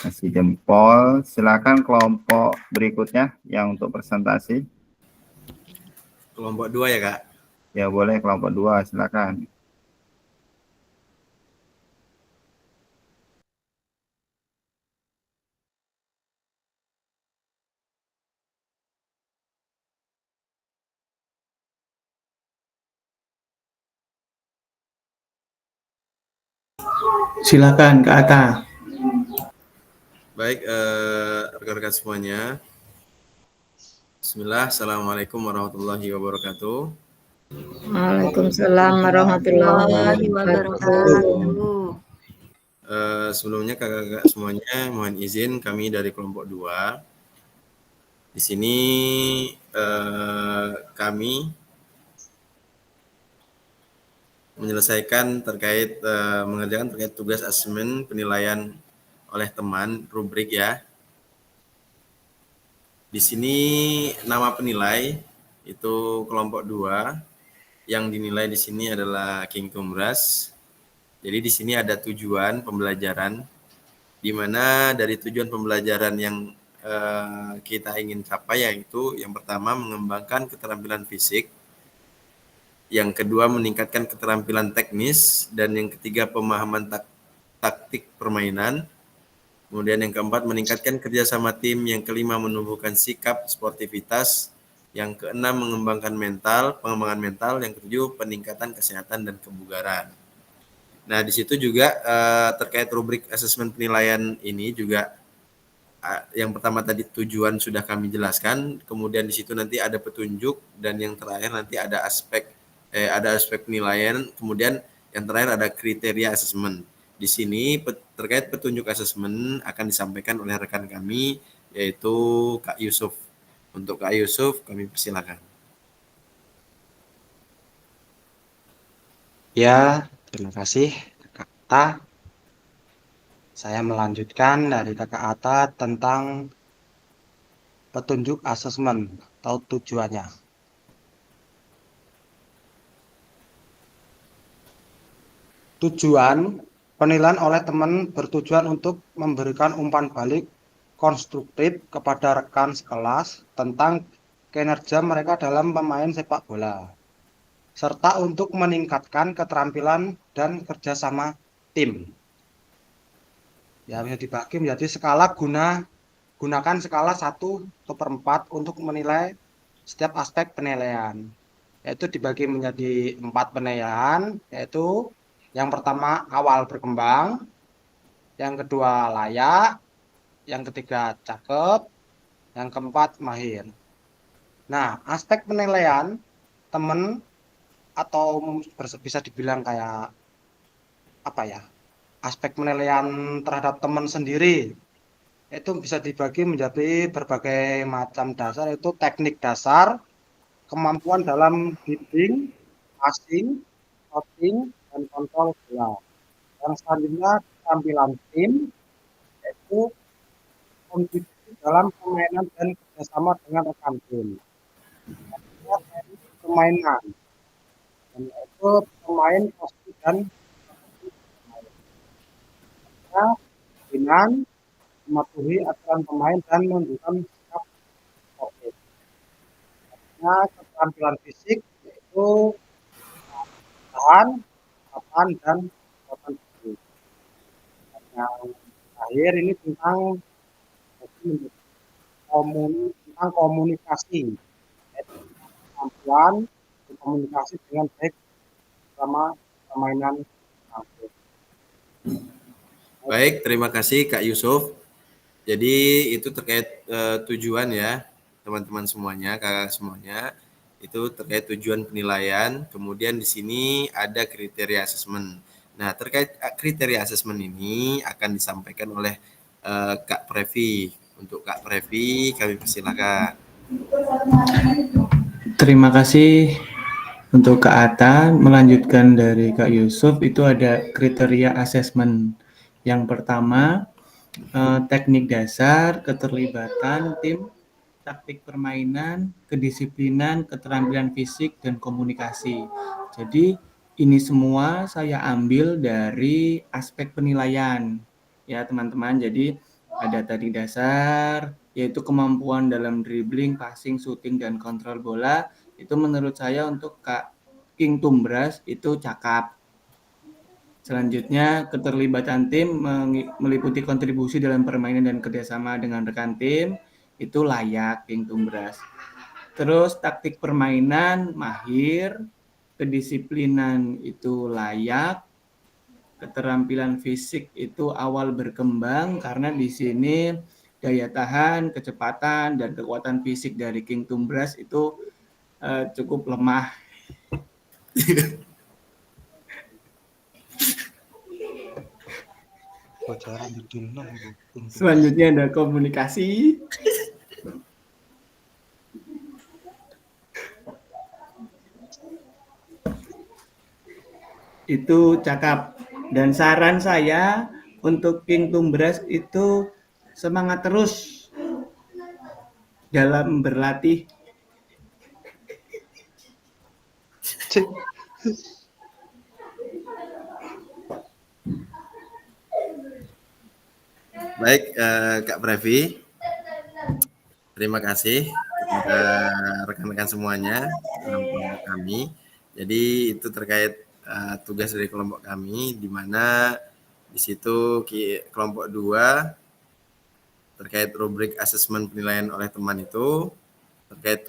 Speaker 1: Kasih jempol. Silakan kelompok berikutnya yang untuk presentasi.
Speaker 2: Kelompok 2 ya Kak?
Speaker 1: Ya boleh kelompok 2, silakan.
Speaker 5: Silakan Kak Ata.
Speaker 2: Baik, rekan-rekan semuanya. Bismillah, Assalamualaikum warahmatullahi wabarakatuh.
Speaker 4: Waalaikumsalam warahmatullahi wabarakatuh.
Speaker 2: Sebelumnya kakak-kakak semuanya, mohon izin kami dari kelompok 2. Di sini kami menyelesaikan mengerjakan terkait tugas asesmen penilaian oleh teman rubrik ya. Di sini nama penilai itu kelompok 2, yang dinilai di sini adalah King Kumras. Jadi di sini ada tujuan pembelajaran, di mana dari tujuan pembelajaran yang kita ingin capai yaitu yang pertama mengembangkan keterampilan fisik, yang kedua meningkatkan keterampilan teknis, dan yang ketiga pemahaman taktik permainan. Kemudian yang keempat meningkatkan kerjasama tim, yang kelima menumbuhkan sikap sportivitas, yang keenam mengembangkan pengembangan mental, yang ketujuh peningkatan kesehatan dan kebugaran. Nah di situ juga terkait rubrik asesmen penilaian ini juga yang pertama tadi tujuan sudah kami jelaskan, kemudian di situ nanti ada petunjuk, dan yang terakhir nanti ada aspek penilaian, kemudian yang terakhir ada kriteria asesmen. Di sini terkait petunjuk asesmen akan disampaikan oleh rekan kami yaitu Kak Yusuf. Untuk Kak Yusuf kami persilakan.
Speaker 9: Ya, terima kasih Kakak Ata. Saya melanjutkan dari Kakak Ata tentang petunjuk asesmen atau tujuannya. Tujuan penilaian oleh teman bertujuan untuk memberikan umpan balik konstruktif kepada rekan sekelas tentang kinerja mereka dalam bermain sepak bola, serta untuk meningkatkan keterampilan dan kerjasama tim. Ya, bisa dibagi menjadi skala gunakan skala 1/4 untuk menilai setiap aspek penilaian. Yaitu dibagi menjadi 4 penilaian, yaitu yang pertama awal berkembang, yang kedua layak, yang ketiga cakep, yang keempat mahir. Nah, aspek penilaian teman atau bisa dibilang kayak apa ya? Aspek penilaian terhadap teman sendiri itu bisa dibagi menjadi berbagai macam dasar, yaitu teknik dasar, kemampuan dalam dribbling, passing, shooting, dan kontrol bola. Yang selanjutnya tampilan tim, yaitu kontribusi dalam permainan dan kerjasama dengan rekan tim. Yang ketiga, permainan, yaitu pemain posisi dan pimpinan, mematuhi aturan pemain dan menunjukkan sikap sportif. Nah, keterampilan fisik yaitu tahan, kekuatan, dan kekuatan tubuh. Yang terakhir ini tentang komunikasi, yaitu kemampuan berkomunikasi dengan baik sama permainan.
Speaker 2: Baik, terima kasih Kak Yusuf. Jadi itu terkait tujuan ya teman-teman semuanya, kakak semuanya. Itu terkait tujuan penilaian. Kemudian di sini ada kriteria asesmen. Nah, terkait kriteria asesmen ini akan disampaikan oleh Kak Previ. Untuk Kak Previ, kami persilakan.
Speaker 5: Terima kasih untuk Kak Ata. Melanjutkan dari Kak Yusuf, itu ada kriteria asesmen. Yang pertama, teknik dasar, keterlibatan tim, taktik permainan, kedisiplinan, keterampilan fisik, dan komunikasi. Jadi ini semua saya ambil dari aspek penilaian ya teman-teman. Jadi ada teknik dasar, yaitu kemampuan dalam dribbling, passing, shooting, dan kontrol bola. Itu menurut saya untuk Kak King Tumbras itu cakap. Selanjutnya, keterlibatan tim meliputi kontribusi dalam permainan dan kerjasama dengan rekan tim, itu layak King Tumbras. Terus taktik permainan mahir, kedisiplinan itu layak, keterampilan fisik itu awal berkembang karena di sini daya tahan, kecepatan, dan kekuatan fisik dari King Tumbras itu cukup lemah. Selanjutnya ada komunikasi. Itu cakap. Dan saran saya untuk King Tumbras itu semangat terus dalam berlatih.
Speaker 2: Baik, Kak Previ. Terima kasih kepada rekan-rekan semuanya dalam kelompok kami. Jadi itu terkait tugas dari kelompok kami, di mana di situ kelompok 2 terkait rubrik asesmen penilaian oleh teman itu, terkait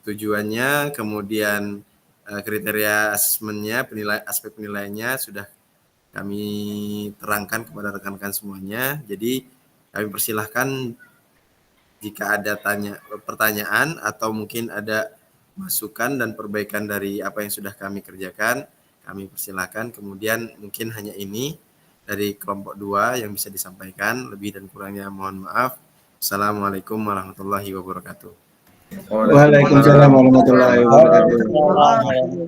Speaker 2: tujuannya, kemudian kriteria asesmennya, aspek penilaiannya sudah kami terangkan kepada rekan-rekan semuanya. Jadi kami persilahkan jika ada pertanyaan atau mungkin ada masukan dan perbaikan dari apa yang sudah kami kerjakan, kami persilahkan. Kemudian mungkin hanya ini dari kelompok 2 yang bisa disampaikan. Lebih dan kurangnya mohon maaf. Assalamualaikum warahmatullahi wabarakatuh.
Speaker 5: Waalaikumsalam warahmatullahi wabarakatuh.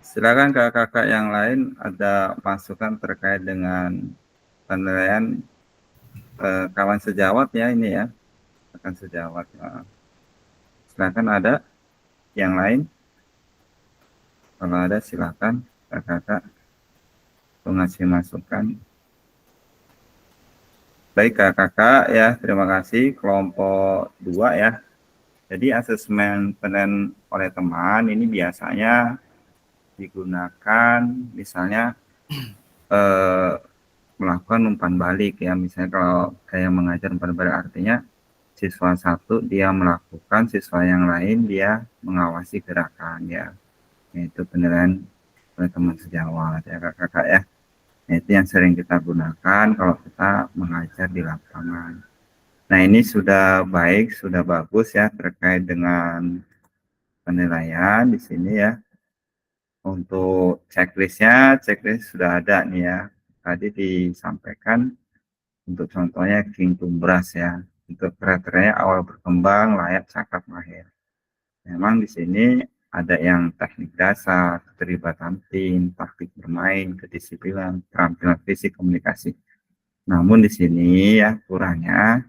Speaker 1: Silakan kakak-kakak yang lain ada masukan terkait dengan penilaian kawan sejawat ya ini ya, rekan sejawat. Silakan ada yang lain. Kalau ada silakan kakak-kakak ngasih masukan. Baik kakak-kakak ya, terima kasih kelompok 2 ya. Jadi asesmen penilaian oleh teman ini biasanya digunakan misalnya melakukan umpan balik ya. Misalnya kalau kayak mengajar umpan balik artinya siswa satu dia melakukan, siswa yang lain dia mengawasi gerakan ya. Itu penilaian oleh teman sejawat ya kakak-kakak ya. Nah, itu yang sering kita gunakan kalau kita mengajar di lapangan. Nah, ini sudah baik, sudah bagus ya terkait dengan penilaian di sini ya. Untuk checklistnya, checklist sudah ada nih ya. Tadi disampaikan untuk contohnya King Tumbras ya. Untuk kriteria awal berkembang, layak, cakap, mahir. Memang di sini ada yang teknik dasar, keterlibatan tim, taktik bermain, kedisiplinan, keterampilan fisik, komunikasi. Namun di sini ya kurangnya,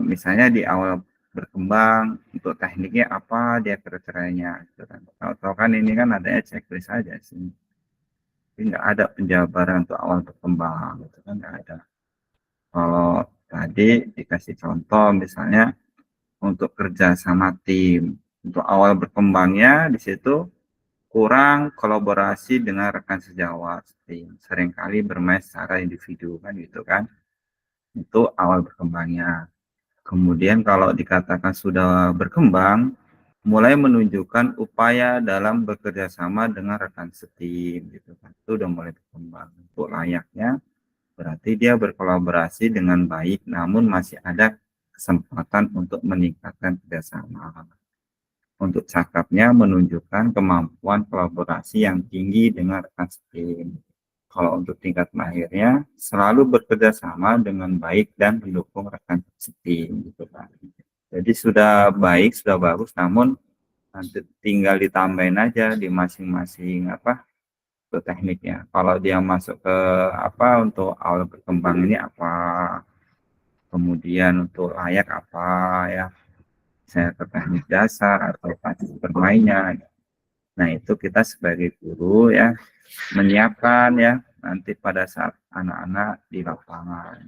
Speaker 1: misalnya di awal berkembang untuk tekniknya apa dia kriterianya gitu kan. Kalau kan ini kan adanya checklist aja sih. Tapi nggak ada penjabaran untuk awal berkembang gitu kan nggak ada. Kalau tadi dikasih contoh misalnya untuk kerja sama tim untuk awal berkembangnya di situ kurang kolaborasi dengan rekan sejawat tim. Seringkali bermain secara individu kan gitu kan. Itu awal berkembangnya. Kemudian kalau dikatakan sudah berkembang, mulai menunjukkan upaya dalam bekerja sama dengan rekan setim gitu kan. Itu udah mulai berkembang. Untuk layaknya berarti dia berkolaborasi dengan baik namun masih ada kesempatan untuk meningkatkan kerjasama. Untuk cakapnya menunjukkan kemampuan kolaborasi yang tinggi dengan rekan setim. Kalau untuk tingkat mahirnya selalu bekerja sama dengan baik dan mendukung rekan setim gitu kan. Jadi sudah baik, sudah bagus, namun nanti tinggal ditambahin aja di masing-masing untuk tekniknya. Kalau dia masuk ke untuk awal berkembang ini apa, kemudian untuk layak apa ya, saya ke teknik dasar atau teknik bermainnya. Nah itu kita sebagai guru ya menyiapkan ya nanti pada saat anak-anak di lapangan.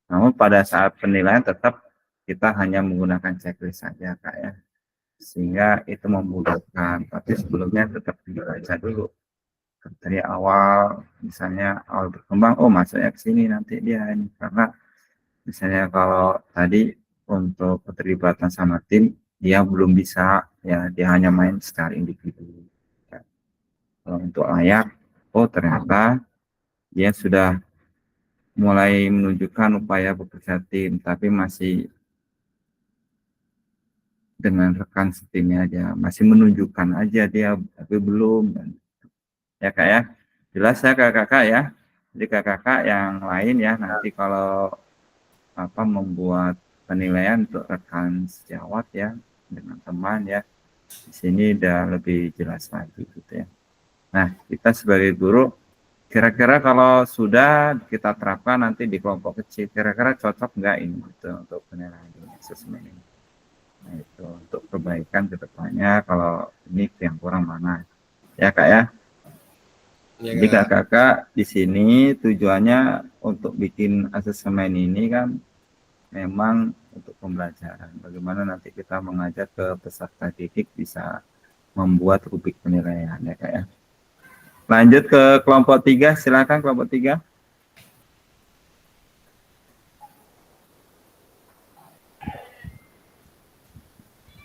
Speaker 1: Namun pada saat penilaian tetap kita hanya menggunakan checklist saja Kak ya. Sehingga itu memudahkan. Tapi sebelumnya tetap dibaca dulu. Dari awal misalnya awal berkembang, oh masuknya ke sini nanti dia ini. Karena misalnya kalau tadi untuk keterlibatan sama tim, dia belum bisa ya dia hanya main secara individu. Ya. Kalau untuk layak, oh ternyata dia sudah mulai menunjukkan upaya bekerja tim, tapi masih dengan rekan setimnya aja, masih menunjukkan aja dia, tapi belum. Ya Kak ya, jelas ya kakak ya. Jadi kakak yang lain ya nanti kalau membuat penilaian untuk rekan sejawat ya dengan teman ya, di sini udah lebih jelas lagi gitu ya. Nah kita sebagai guru kira-kira kalau sudah kita terapkan nanti di kelompok kecil, kira-kira cocok nggak ini gitu, untuk penilaian asesmen ini? Nah itu untuk perbaikan ke depannya kalau ini yang kurang mana ya Kak ya. Jadi kakak di sini tujuannya untuk bikin asesmen ini kan memang untuk pembelajaran. Bagaimana nanti kita mengajak ke peserta didik bisa membuat rubrik penilaian ya Kak ya. Lanjut ke kelompok 3, silakan kelompok 3.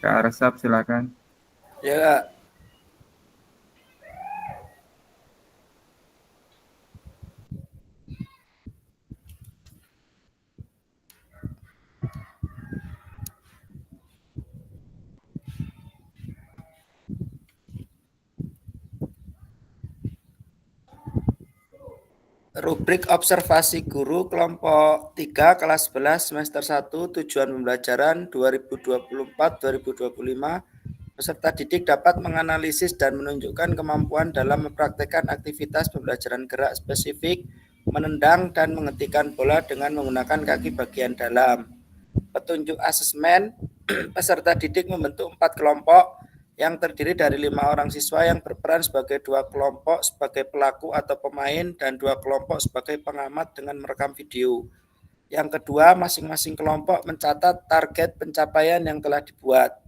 Speaker 1: Kak Resap silakan.
Speaker 7: Ya Kak. Rubrik observasi guru kelompok 3 kelas 11 semester 1 tujuan pembelajaran 2024-2025. Peserta didik dapat menganalisis dan menunjukkan kemampuan dalam mempraktekkan aktivitas pembelajaran gerak spesifik, menendang dan mengetikkan bola dengan menggunakan kaki bagian dalam. Petunjuk asesmen, peserta didik membentuk 4 kelompok yang terdiri dari 5 orang siswa yang berperan sebagai 2 kelompok sebagai pelaku atau pemain dan 2 kelompok sebagai pengamat dengan merekam video. Yang kedua, masing-masing kelompok mencatat target pencapaian yang telah dibuat.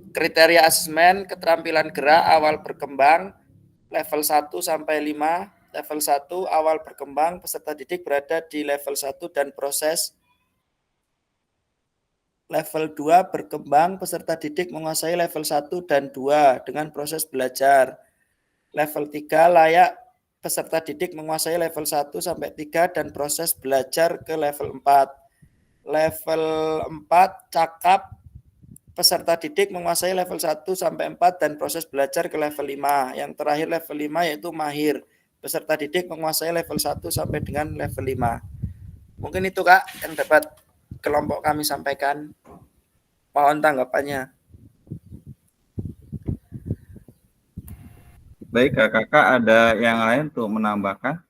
Speaker 7: Kriteria asesmen keterampilan gerak awal berkembang level 1 sampai 5. Level 1 awal berkembang, peserta didik berada di level 1 dan proses. Level 2 berkembang, peserta didik menguasai level 1 dan 2 dengan proses belajar. Level 3 layak, peserta didik menguasai level 1 sampai 3 dan proses belajar ke level 4. Level 4 cakap, peserta didik menguasai level 1 sampai 4 dan proses belajar ke level 5. Yang terakhir level 5 yaitu mahir. Peserta didik menguasai level 1 sampai dengan level 5. Mungkin itu Kak yang dapat kelompok kami sampaikan. Mohon tanggapannya.
Speaker 1: Baik, Kakak ada yang lain untuk menambahkan?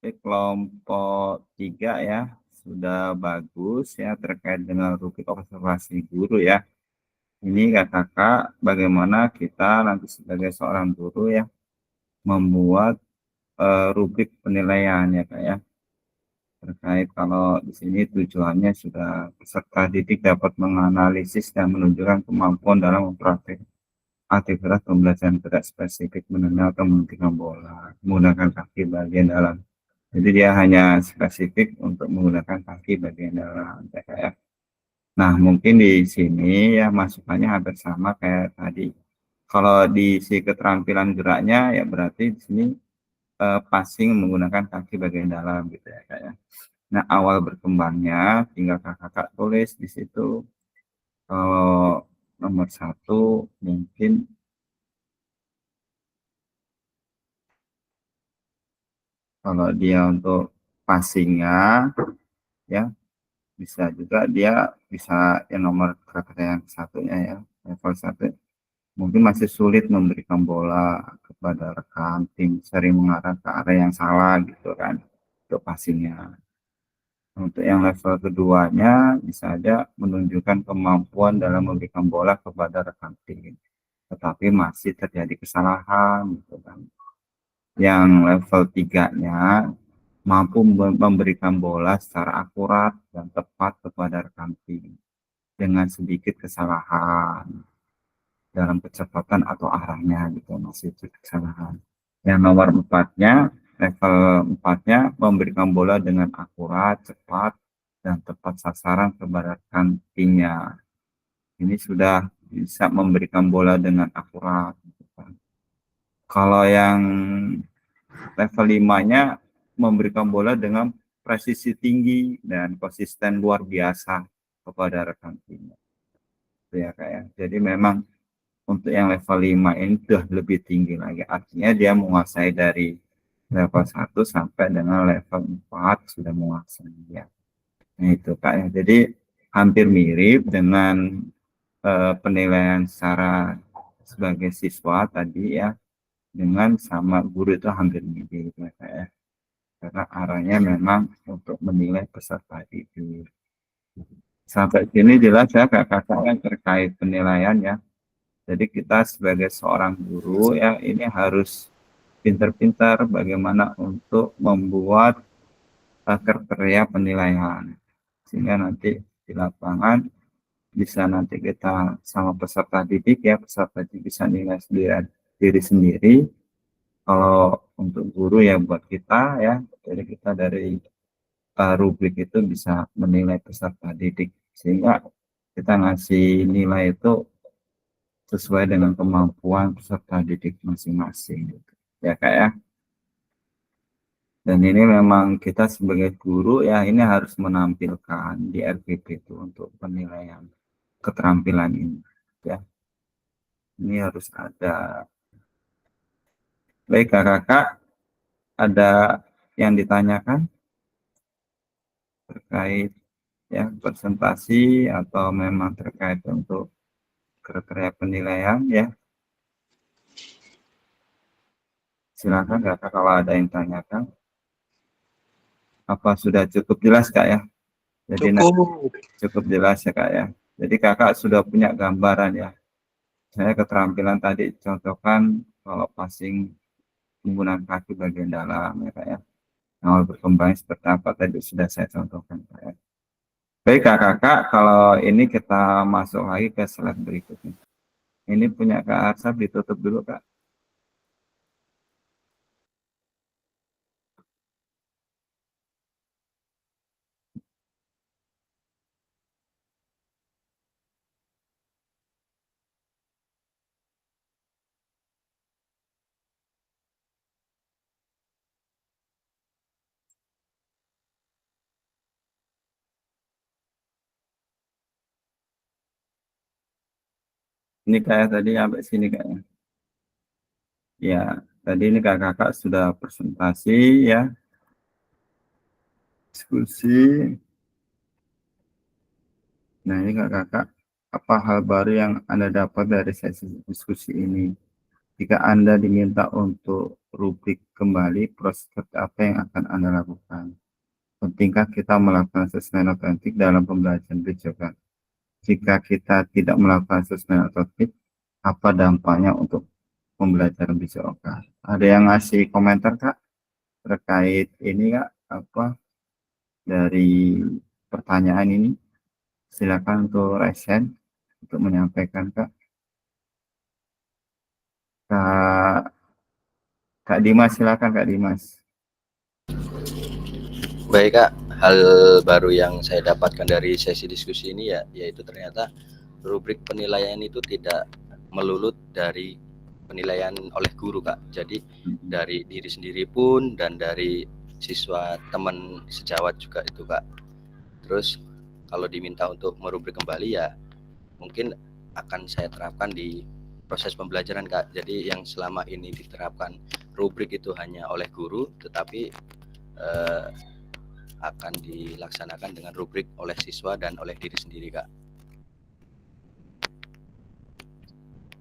Speaker 1: Kelompok 3 ya, sudah bagus ya terkait dengan rubrik observasi guru ya. Ini Kakak bagaimana kita nanti sebagai seorang guru ya membuat rubrik penilaian ya Kak ya. Terkait kalau di sini tujuannya sudah peserta didik dapat menganalisis dan menunjukkan kemampuan dalam mempraktik aktivitas pembelajaran gerak spesifik menendang atau menghentikan bola menggunakan kaki bagian dalam. Jadi dia hanya spesifik untuk menggunakan kaki bagian dalam TKF. Nah, mungkin di sini ya masukannya hampir sama kayak tadi. Kalau di si keterampilan geraknya ya berarti di sini passing menggunakan kaki bagian dalam gitu ya kayak. Nah, awal berkembangnya tinggal kakak tulis di situ. Kalau nomor 1 mungkin kalau dia untuk passingnya ya bisa juga dia bisa yang nomor kriteria yang satunya ya level 1 mungkin masih sulit memberikan bola kepada rekan tim, sering mengarah ke arah yang salah gitu kan untuk passingnya. Untuk yang level keduanya bisa saja menunjukkan kemampuan dalam memberikan bola kepada rekan tim, tetapi masih terjadi kesalahan gitu kan. Yang level 3-nya mampu memberikan bola secara akurat dan tepat kepada rekan tim dengan sedikit kesalahan dalam kecepatan atau arahnya gitu, masih sedikit kesalahan. Yang nomor 4-nya, level 4-nya memberikan bola dengan akurat, cepat, dan tepat sasaran kepada rekan timnya. Ini sudah bisa memberikan bola dengan akurat. Gitu kan. Kalau yang level 5-nya memberikan bola dengan presisi tinggi dan konsisten luar biasa kepada rekan timnya. Ya kayak. Jadi memang untuk yang level 5 ini sudah lebih tinggi lagi. Artinya dia menguasai dari level 1 sampai dengan level 4 sudah menguasai ya. Nah itu Kak ya. Jadi hampir mirip dengan penilaian secara sebagai siswa tadi ya. Dengan sama guru itu hampir mirip ya Kak ya. Karena arahnya memang untuk menilai peserta didik. Sampai sini jelas ya kakak yang terkait penilaian ya. Jadi kita sebagai seorang guru ya ini harus pintar-pintar bagaimana untuk membuat kriteria penilaian. Sehingga nanti di lapangan bisa nanti kita sama peserta didik ya, peserta didik bisa nilai diri sendiri. Kalau untuk guru ya buat kita ya, jadi kita dari rubrik itu bisa menilai peserta didik sehingga kita ngasih nilai itu sesuai dengan kemampuan peserta didik masing-masing gitu. Ya Kak ya. Dan ini memang kita sebagai guru ya ini harus menampilkan di RPP itu untuk penilaian keterampilan ini ya. Ini harus ada. Baik Kakak, ada yang ditanyakan terkait ya presentasi atau memang terkait untuk kriteria penilaian ya. Silakan Kakak kalau ada yang tanyakan. Apa sudah cukup jelas Kak ya? Jadi cukup jelas ya Kak ya. Jadi Kakak sudah punya gambaran ya. Saya keterampilan tadi contohkan kalau passing menggunakan kaki bagian dalam ya Kak ya. Awal berkembang seperti apa tadi sudah saya contohkan Kak ya. Baik Kakak, kalau ini kita masuk lagi ke slide berikutnya. Ini punya Kak Arsab, ditutup dulu Kak. Ini kayak tadi sampai sini kayaknya. Ya, tadi ini kakak sudah presentasi ya, diskusi. Nah ini kakak, apa hal baru yang Anda dapat dari sesi diskusi ini? Jika Anda diminta untuk rubrik kembali, proses apa yang akan Anda lakukan? Pentingkah kita melakukan asesmen otentik dalam pembelajaran berjalan? Jika kita tidak melakukan asesmen otentik, apa dampaknya untuk pembelajaran BCOK? Ada yang ngasih komentar Kak terkait ini Kak, apa dari pertanyaan ini? Silakan untuk resen untuk menyampaikan Kak. Kak Dimas, silakan Kak Dimas.
Speaker 6: Baik Kak, hal baru yang saya dapatkan dari sesi diskusi ini yaitu ternyata rubrik penilaian itu tidak melulu dari penilaian oleh guru Kak. Jadi dari diri sendiri pun dan dari siswa teman sejawat juga itu Kak. Terus kalau diminta untuk merubrik kembali ya mungkin akan saya terapkan di proses pembelajaran Kak. Jadi yang selama ini diterapkan rubrik itu hanya oleh guru, tetapi akan dilaksanakan dengan rubrik oleh siswa dan oleh diri sendiri Kak.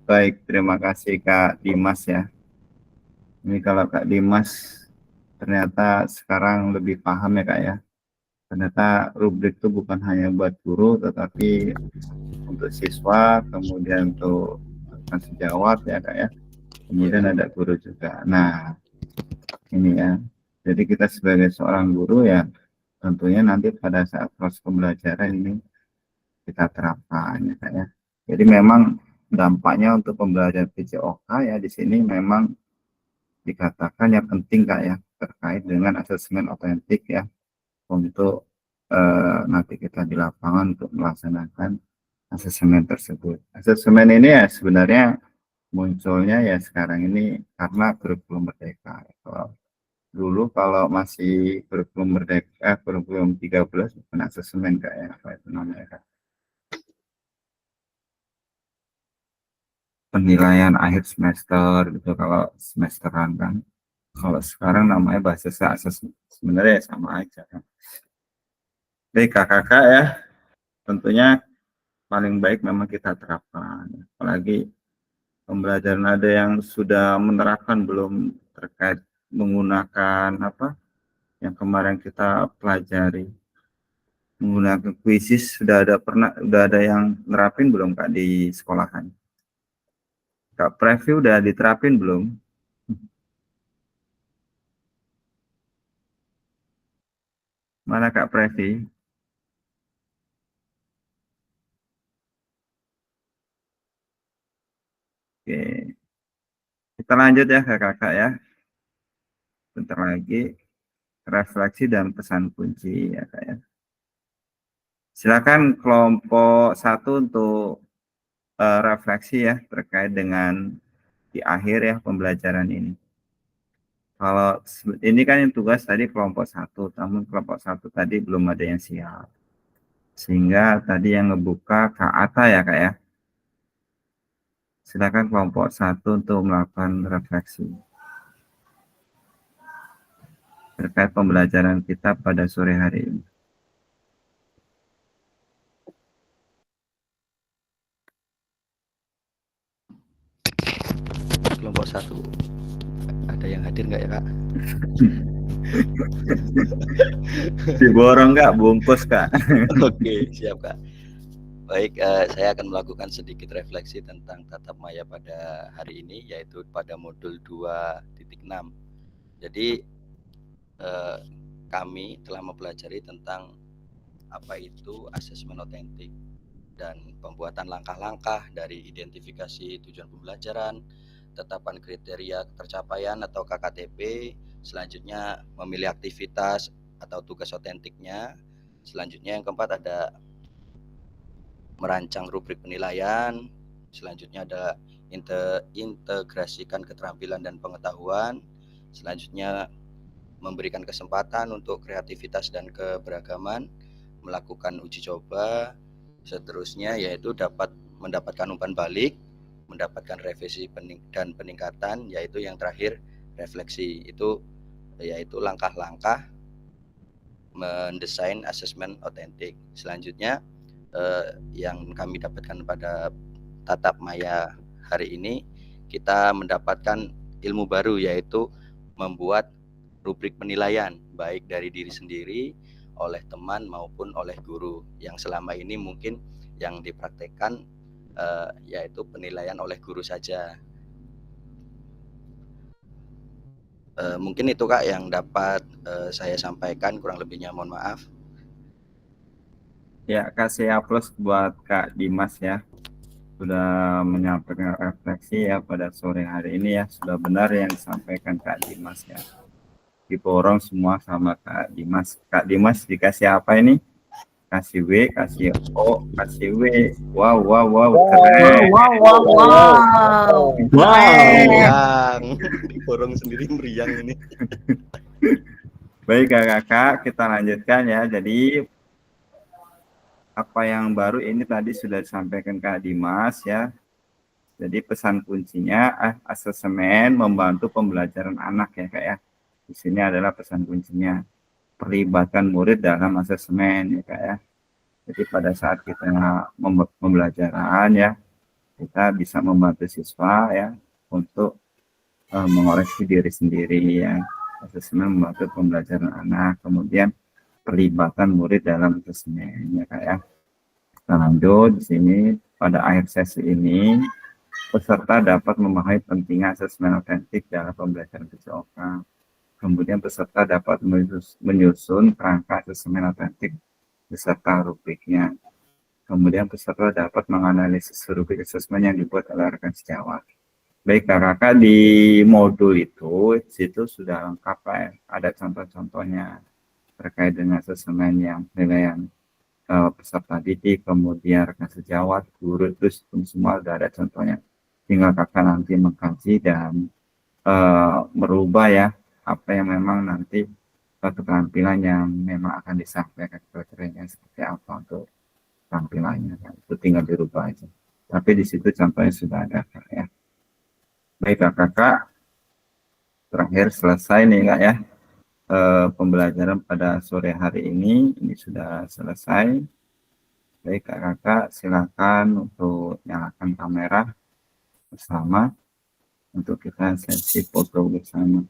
Speaker 1: Baik, terima kasih Kak Dimas ya. Ini kalau Kak Dimas ternyata sekarang lebih paham ya Kak ya. Ternyata rubrik itu bukan hanya buat guru, tetapi untuk siswa, kemudian untuk sejawat ya Kak ya. Kemudian ada guru juga. Nah, ini ya. Jadi kita sebagai seorang guru ya, tentunya nanti pada saat proses pembelajaran ini kita terapkan ya Kak ya. Jadi memang dampaknya untuk pembelajaran PJOK ya di sini memang dikatakan yang penting Kak ya, terkait dengan asesmen otentik ya, untuk nanti kita di lapangan untuk melaksanakan asesmen tersebut. Asesmen ini ya sebenarnya munculnya ya sekarang ini karena kurikulum merdeka. Dulu kalau masih kurikulum merdeka, kurikulum 13 bukan asesmen Kak ya, apa itu namanya Kak? Penilaian akhir semester gitu kalau semesteran kan. Kalau sekarang namanya bahasa asesmen, sebenarnya sama aja kan. Baik kakak ya, tentunya paling baik memang kita terapkan. Apalagi pembelajaran ada yang sudah menerapkan belum terkait menggunakan apa yang kemarin kita pelajari, menggunakan kuisis. Sudah ada yang nerapin belum Kak di sekolahan? Kak preview udah diterapin belum? Mana Kak Previ? Oke, kita lanjut ya kakak ya. Bentar lagi refleksi dan pesan kunci ya kak ya. Silakan kelompok 1 untuk refleksi ya terkait dengan di akhir ya pembelajaran ini. Kalau ini kan yang tugas tadi kelompok 1, namun kelompok 1 tadi belum ada yang siap. Sehingga tadi yang ngebuka Kak Ata ya kak ya. Silakan kelompok 1 untuk melakukan refleksi terkait pembelajaran kita pada sore hari ini.
Speaker 6: Kelompok 1 ada yang hadir nggak ya Kak?
Speaker 1: Diborong Kak, bungkus Kak.
Speaker 6: Oke, siap Kak. Baik, saya akan melakukan sedikit refleksi tentang tatap maya pada hari ini, yaitu pada modul 2.6. Jadi kami telah mempelajari tentang apa itu asesmen otentik dan pembuatan langkah-langkah dari identifikasi tujuan pembelajaran, tetapan kriteria tercapaian atau KKTP, selanjutnya memilih aktivitas atau tugas otentiknya, selanjutnya yang keempat ada merancang rubrik penilaian, selanjutnya ada integrasikan keterampilan dan pengetahuan, selanjutnya memberikan kesempatan untuk kreativitas dan keberagaman, melakukan uji coba, seterusnya yaitu dapat mendapatkan umpan balik, mendapatkan revisi dan peningkatan, yaitu yang terakhir refleksi. Itu yaitu langkah-langkah mendesain asesmen otentik. Selanjutnya yang kami dapatkan pada tatap maya hari ini, kita mendapatkan ilmu baru, yaitu membuat rubrik penilaian baik dari diri sendiri, oleh teman maupun oleh guru, yang selama ini mungkin yang dipraktekkan yaitu penilaian oleh guru saja. Mungkin itu Kak yang dapat saya sampaikan, kurang lebihnya mohon maaf.
Speaker 1: Ya, kasih aplaus buat Kak Dimas ya, sudah menyampaikan refleksi ya pada sore hari ini ya. Sudah benar yang disampaikan Kak Dimas ya, diborong semua sama Kak Dimas. Kak Dimas dikasih apa ini? Kasih W, kasih O, kasih W. Wow, keren.
Speaker 6: Meriang, diborong sendiri meriang ini.
Speaker 1: Baik Kakak, kita lanjutkan ya. Jadi apa yang baru ini tadi sudah disampaikan Kak Dimas ya. Jadi pesan kuncinya asesmen membantu pembelajaran anak ya Kak ya. Di sini adalah pesan kuncinya, perlibatkan murid dalam asesmen ya Kak ya. Jadi pada saat kita pembelajaran ya, kita bisa membantu siswa ya untuk mengoreksi diri sendiri ya. Asesmen membantu pembelajaran anak, kemudian perlibatan murid dalam asesmen ya Kak ya. Kita lanjut di sini, pada akhir sesi ini peserta dapat memahami pentingnya asesmen otentik dalam pembelajaran PJOK. Kemudian peserta dapat menyusun kerangka asesmen otentik beserta rubriknya. Kemudian peserta dapat menganalisis rubrik asesmen yang dibuat oleh rekan sejawat. Baik Kakak, di modul itu situ sudah lengkap ya. Ada contoh-contohnya terkait dengan asesmen yang penilaian peserta didik, kemudian rekan sejawat, guru, terus semua sudah ada contohnya. Tinggal Kakak nanti mengkaji dan merubah ya apa yang memang nanti keterampilan yang memang akan disampaikan kriterianya seperti apa untuk tampilannya kan. Itu tinggal dirubah aja. Tapi di situ contohnya sudah ada Kak ya. Baik Kakak, terakhir selesai nih Kak ya. Pembelajaran pada sore hari ini sudah selesai. Baik Kakak, silakan untuk nyalakan kamera bersama untuk kita sesi foto bersama.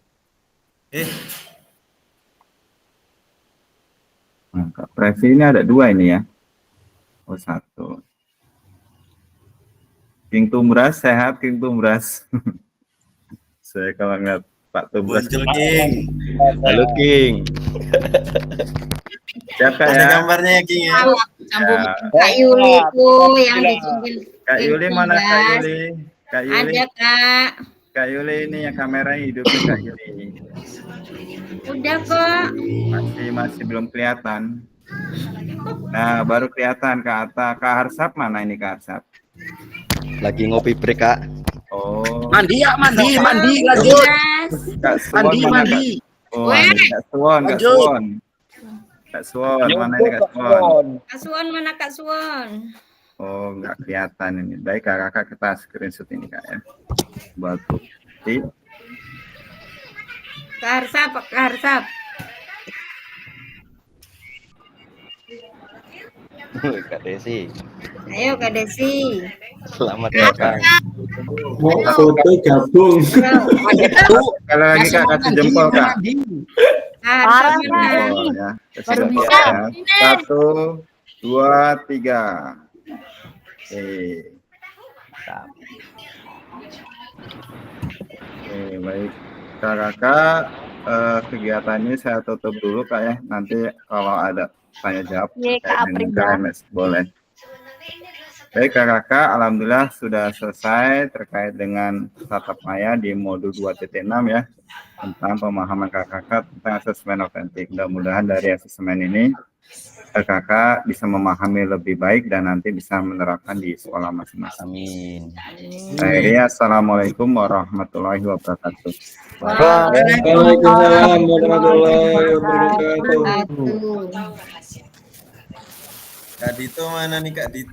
Speaker 1: Nah, Kak Previ ini ada dua ini ya. Oh, satu. King Tumbras, sehat King Tumbras. Saya kalau ngeliat Pak Tumbras.
Speaker 2: Muncul King.
Speaker 6: Halo King.
Speaker 1: Siapa
Speaker 2: Ada
Speaker 1: ya?
Speaker 2: gambarnya ya King ya.
Speaker 4: Sambung
Speaker 1: Ya.
Speaker 4: Kak Yuli tuh yang diambil.
Speaker 1: Kak Yuli mana Kak Yuli? Kak Yuli.
Speaker 4: Ada Kak.
Speaker 1: Kak Yuli ini yang kameranya hidupnya Kak Yuli.
Speaker 4: Udah kok.
Speaker 1: Masih belum kelihatan. Nah, baru kelihatan Kak Atta. Kak Harsap mana ini Kak Harsap?
Speaker 6: Lagi ngopi break Kak.
Speaker 1: Oh.
Speaker 9: Mandi ya, mandi lanjut.
Speaker 1: Kak Suwon mana Kak? Oh, Kak Suwon, Kak Suwon. Kak Suwon, mana ini Kak Suwon?
Speaker 4: Kak Suwon mana Kak Suwon?
Speaker 1: Oh, nggak kelihatan ini. Baik Kakak, kita screenshot ini Kak ya. Buat bukti.
Speaker 4: Kak Harsap.
Speaker 6: Kak Desi.
Speaker 4: Ayo Kak Desi.
Speaker 6: Selamat datang.
Speaker 5: Mau foto gabung.
Speaker 1: Kalau lagi Kak kasih jempol Kak.
Speaker 4: Kak Harsap mana?
Speaker 1: Oh, ya.
Speaker 3: Baru
Speaker 1: Kesiap,
Speaker 3: bisa.
Speaker 1: ya. 1, 2, 3. Oke. Oke, baik. Kakak, kegiatannya saya tutup dulu Kak ya. Nanti kalau ada tanya jawab
Speaker 3: Iya, Kak
Speaker 1: terkait dengan
Speaker 3: Aprida.
Speaker 1: KMS boleh. Baik kakak, alhamdulillah sudah selesai terkait dengan tatap maya di modul 2.6 ya, tentang pemahaman kakak tentang asesmen otentik. Mudah-mudahan dari asesmen ini kakak bisa memahami lebih baik dan nanti bisa menerapkan di sekolah masing-masing.
Speaker 6: Amin.
Speaker 1: Akhirnya, assalamualaikum warahmatullahi wabarakatuh.
Speaker 5: Waalaikumsalam warahmatullahi wabarakatuh.
Speaker 4: Satu.
Speaker 2: Kak Dito mana nih Kak Dito?